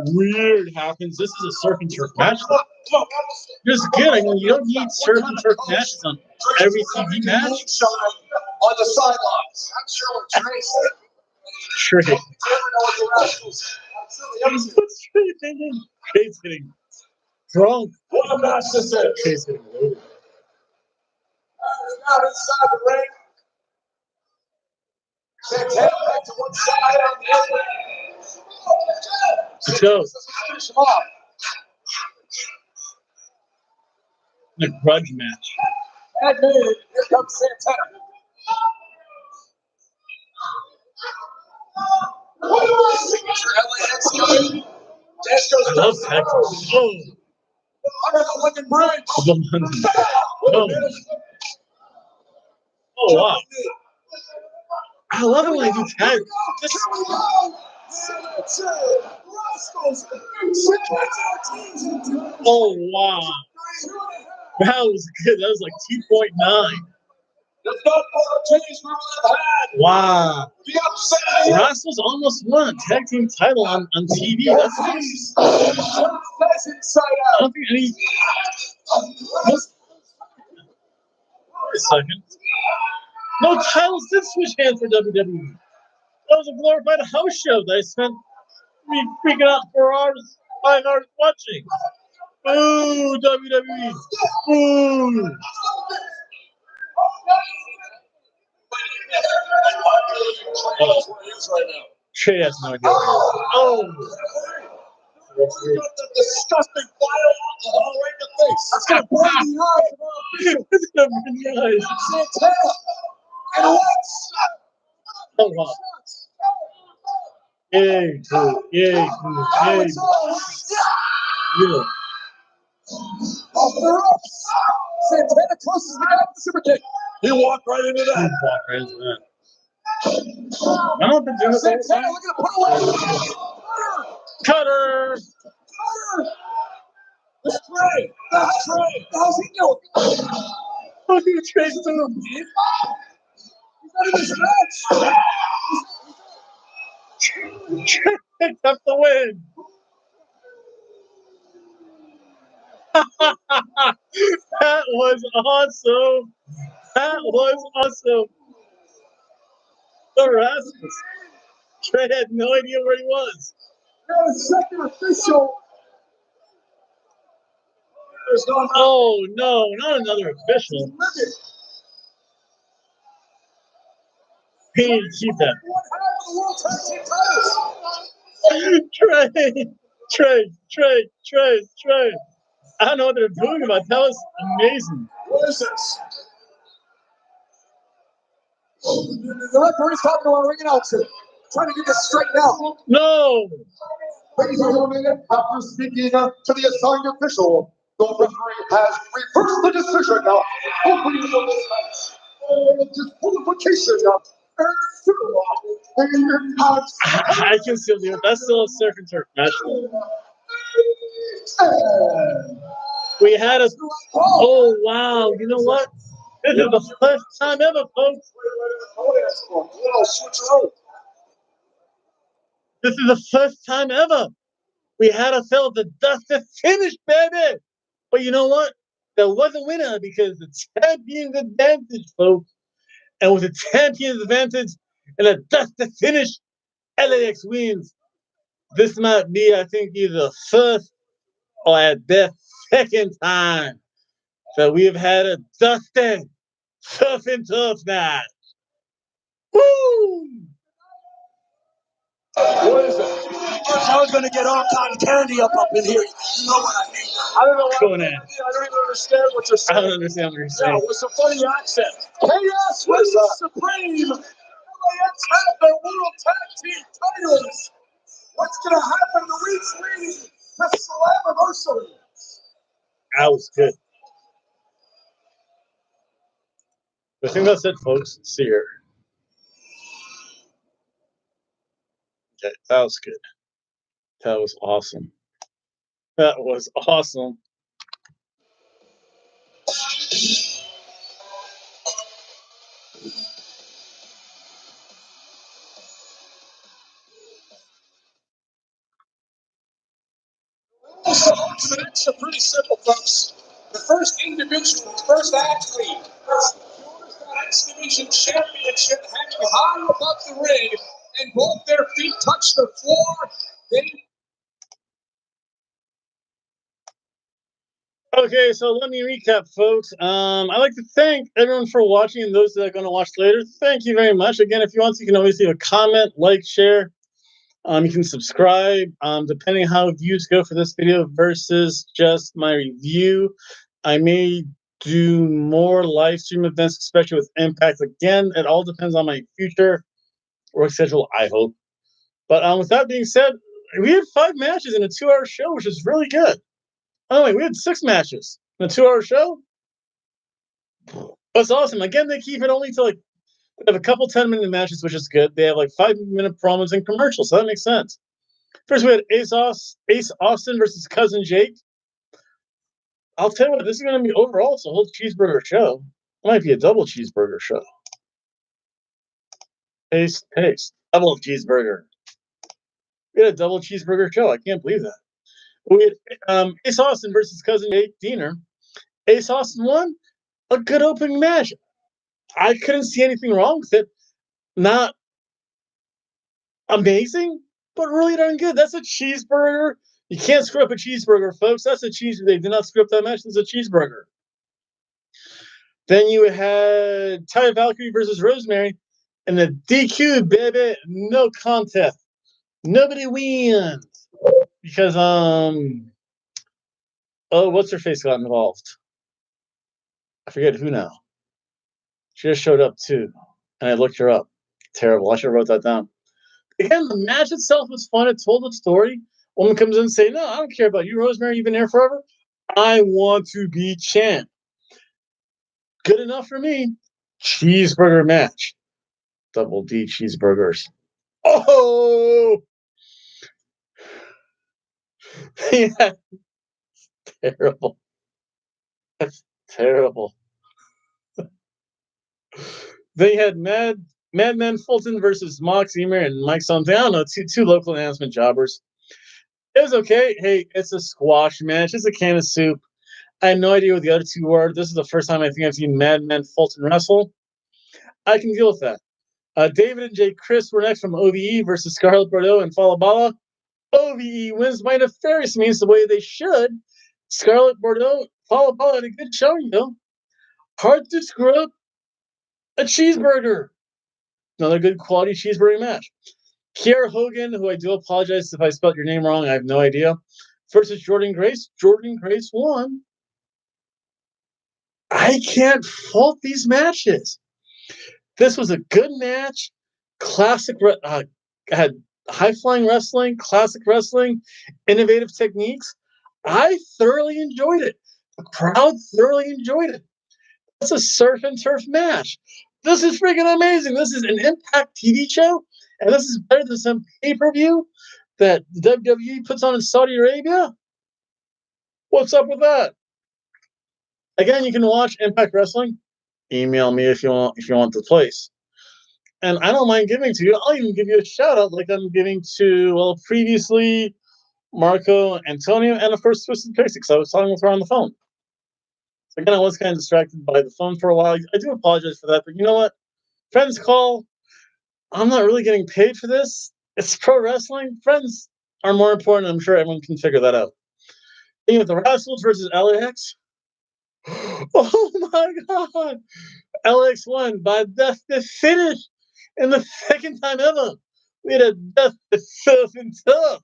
weird happens, this is a surf and turf match. Just kidding. You don't need surf and turf matches on every TV match. On the sidelines. I'm sure Trace. Trey. What's Trey thinking? Trey's getting drunk. What a match this is. Trey's getting loaded. Now inside the ring. Santana back to one side on the other. Let's go. Finish him off. The grudge match. And then here comes Santana. Signature LAX coming. Dash goes I love Texas. Oh, under the London Bridge. the London. Oh. Oh, wow. I love it when I do tag. Oh, wow. That was good. That was like 2.9. There's no more change we would have had. Wow. The upset. Rascals almost won a tag team title on TV. That's nice. That's inside I out. don't think any. Wait a second. No titles did switch hands for WWE. That was a glorified house show that I spent me freaking out 4 hours, 5 hours watching. Boo, WWE. Boo. Trey has no idea. Oh. The disgusting vial alcohol right in the face. That's gonna burn the eyes of our official. It's gonna burn the eyes. Santana. And Lex. Oh, wow. Yay, cool. Yay, cool. Yay. Yeah. Off the ropes. Santana closes the guy with the super kick. He walked right into that. Walk right into that. I don't think there's Santana looking to put away. Cutter. That's Trey. That's Trey. How's he doing? Look at Trey too. He's not in this match. Trey picked up the win. That was awesome. That was awesome. The Rascals. Trey had no idea where he was. Now the second official. Oh no, not another official. He need to keep that. Trey. I don't know what they're doing about that. Was amazing. What is this? The referee's talking to our ring announcer, trying to get this straightened out. No. Ladies and gentlemen, after speaking to the assigned official, the referee has reversed the decision now. Opening of this match. Disqualification now. I can still do it. That's still a surf and turf match. We had a. Oh wow! You know what? This is the first time ever, folks. This is the first time ever we had ourselves a dusted finish, baby. But you know what? There was a winner because the champion's advantage, folks. And with the champion's advantage and a dusted finish, LAX wins. This might be, I think, either the first or at best second time that we have had a dusted tough and tough match. Woo! What is it? I was going to get all cotton candy up in here. You know what I mean? I don't know what Conan. I don't even understand what you're I saying. don't understand what you're Yeah, saying. with some funny accent. Chaos versus Supreme. LAX have their World Tag Team titles. What's going to happen in the weeks leading to Slammiversary? That was good. I think that's it, folks. See you. Okay, that was good. That was awesome. That was awesome. So that's pretty simple, folks. The first individual, first athlete, X Division Championship hanging high above the ring, and both their feet touch the floor. Okay, so let me recap, folks. I'd like to thank everyone for watching and those that are going to watch later. Thank you very much. Again, if you want to, you can always leave a comment, like, share. You can subscribe. Depending how views go for this video versus just my review, I may do more live stream events, especially with Impact. Again, it all depends on my future work schedule, I hope. But with that being said, we had 5 matches in a 2-hour show, which is really good. Oh, wait, we had 6 matches in a 2-hour show. That's awesome. Again, they keep it only to they have a couple 10-minute matches, which is good. They have 5-minute promos and commercials, so that makes sense. First, we had Ace Austin versus Cousin Jake. I'll tell you what, this is going to be overall, it's a whole cheeseburger show. It might be a double cheeseburger show. Taste. Double cheeseburger. We had a double cheeseburger show. I can't believe that. We had Ace Austin versus Cousin Jake Diener. Ace Austin won. A good opening match. I couldn't see anything wrong with it. Not amazing, but really darn good. That's a cheeseburger. You can't screw up a cheeseburger, folks. That's a cheeseburger. They did not screw up that match. It's a cheeseburger. Then you had Ty Valkyrie versus Rosemary. And the DQ, baby, no contest. Nobody wins. Because, what's her face got involved? I forget who now. She just showed up too. And I looked her up. Terrible. I should have wrote that down. Again, the match itself was fun. It told a story. Woman comes in and say, no, I don't care about you, Rosemary. You've been here forever. I want to be champ. Good enough for me. Cheeseburger match. Double D cheeseburgers. Oh! Yeah. Terrible. That's terrible. They had Madman Fulton versus Mox Emer and Mike something. I don't know, two local announcement jobbers. It was okay. Hey, it's a squash match. It's a can of soup. I have no idea what the other two were. This is the first time I think I've seen Madman Fulton wrestle. I can deal with that. David and Jay Chris were next from OVE versus Scarlett Bordeaux and Falabella. OVE wins by nefarious means the way they should. Scarlett Bordeaux, Falabella had a good showing, though. Hard to screw up a cheeseburger. Another good quality cheeseburger match. Kiera Hogan, who I do apologize if I spelled your name wrong, I have no idea, versus Jordan Grace. Jordan Grace won. I can't fault these matches. This was a good match. Classic, had high-flying wrestling, classic wrestling, innovative techniques. I thoroughly enjoyed it. The crowd thoroughly enjoyed it. It's a surf and turf match. This is freaking amazing. This is an Impact TV show, and this is better than some pay-per-view that the WWE puts on in Saudi Arabia. What's up with that? Again, you can watch Impact Wrestling. Email me if you want the place. And I don't mind giving to you. I'll even give you a shout out like I'm giving to, previously Marco, Antonio, and of course Twisted Pixie, because I was talking with her on the phone. So again, I was kind of distracted by the phone for a while. I do apologize for that, but you know what? Friends call. I'm not really getting paid for this. It's pro wrestling. Friends are more important. I'm sure everyone can figure that out. Thing with the Rascals versus LAX. Oh my God. LAX won by death to finish in the second time ever. We had a death to surf and tough.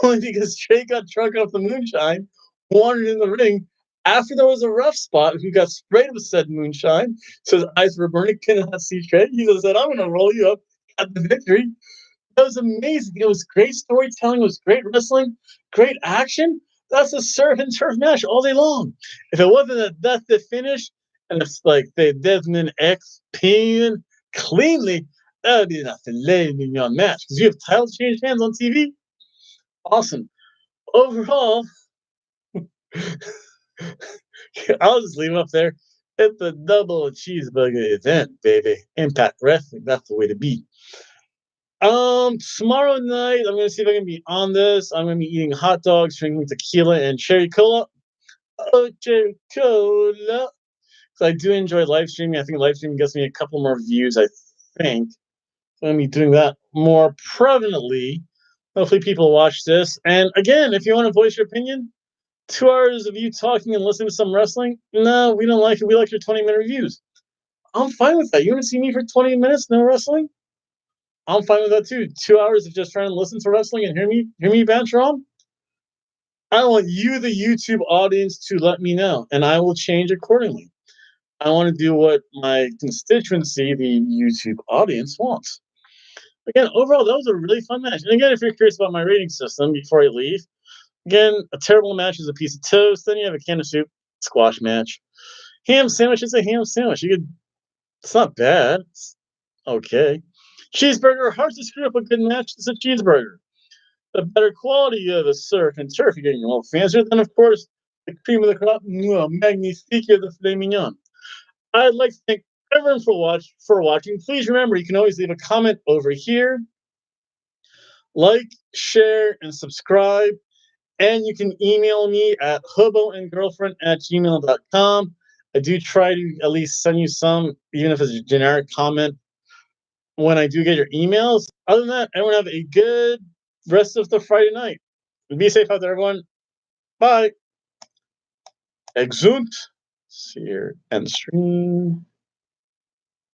Only because Trey got drunk off the moonshine, wandered in the ring after there was a rough spot who got sprayed with said moonshine. So his eyes were burning, could not see Trey. He just said, I'm going to roll you up at the victory. That was amazing. It was great storytelling. It was great wrestling, great action. That's a surf and turf match all day long. If it wasn't a death to finish, And it's like the Desmond X pin cleanly. That would be a filet mignon match because you have title change hands on TV. Awesome. Overall, I'll just leave it up there. It's a double cheeseburger event, baby. Impact Wrestling. That's the way to be. Tomorrow night, I'm gonna see if I can be on this. I'm gonna be eating hot dogs, drinking tequila and cherry cola. Oh, cherry cola. So I do enjoy live streaming. I think live streaming gets me a couple more views. I think so I'm gonna be doing that more prevalently. Hopefully, people watch this. And again, if you want to voice your opinion, 2 hours of you talking and listening to some wrestling. No, we don't like it. We like your 20-minute reviews. I'm fine with that. You want to see me for 20 minutes, no wrestling? I'm fine with that too. 2 hours of just trying to listen to wrestling and hear me banter on. I want you, the YouTube audience, to let me know, and I will change accordingly. I want to do what my constituency, the YouTube audience, wants. Again, overall, that was a really fun match. And again, if you're curious about my rating system before I leave, again, a terrible match is a piece of toast. Then you have a can of soup, squash match. Ham sandwich is a ham sandwich. It's not bad. It's okay. Cheeseburger, hard to screw up a good match. It's a cheeseburger. The better quality of the surf and turf, you're getting a little fancier. Then, of course, the cream of the crop, magnifique, the filet mignon. I'd like to thank everyone for watching. Please remember, you can always leave a comment over here. Like, share, and subscribe. And you can email me at hoboandgirlfriend@gmail.com. I do try to at least send you some, even if it's a generic comment, when I do get your emails. Other than that, everyone have a good rest of the Friday night. Be safe out there, everyone. Bye. Exunt. See you end stream.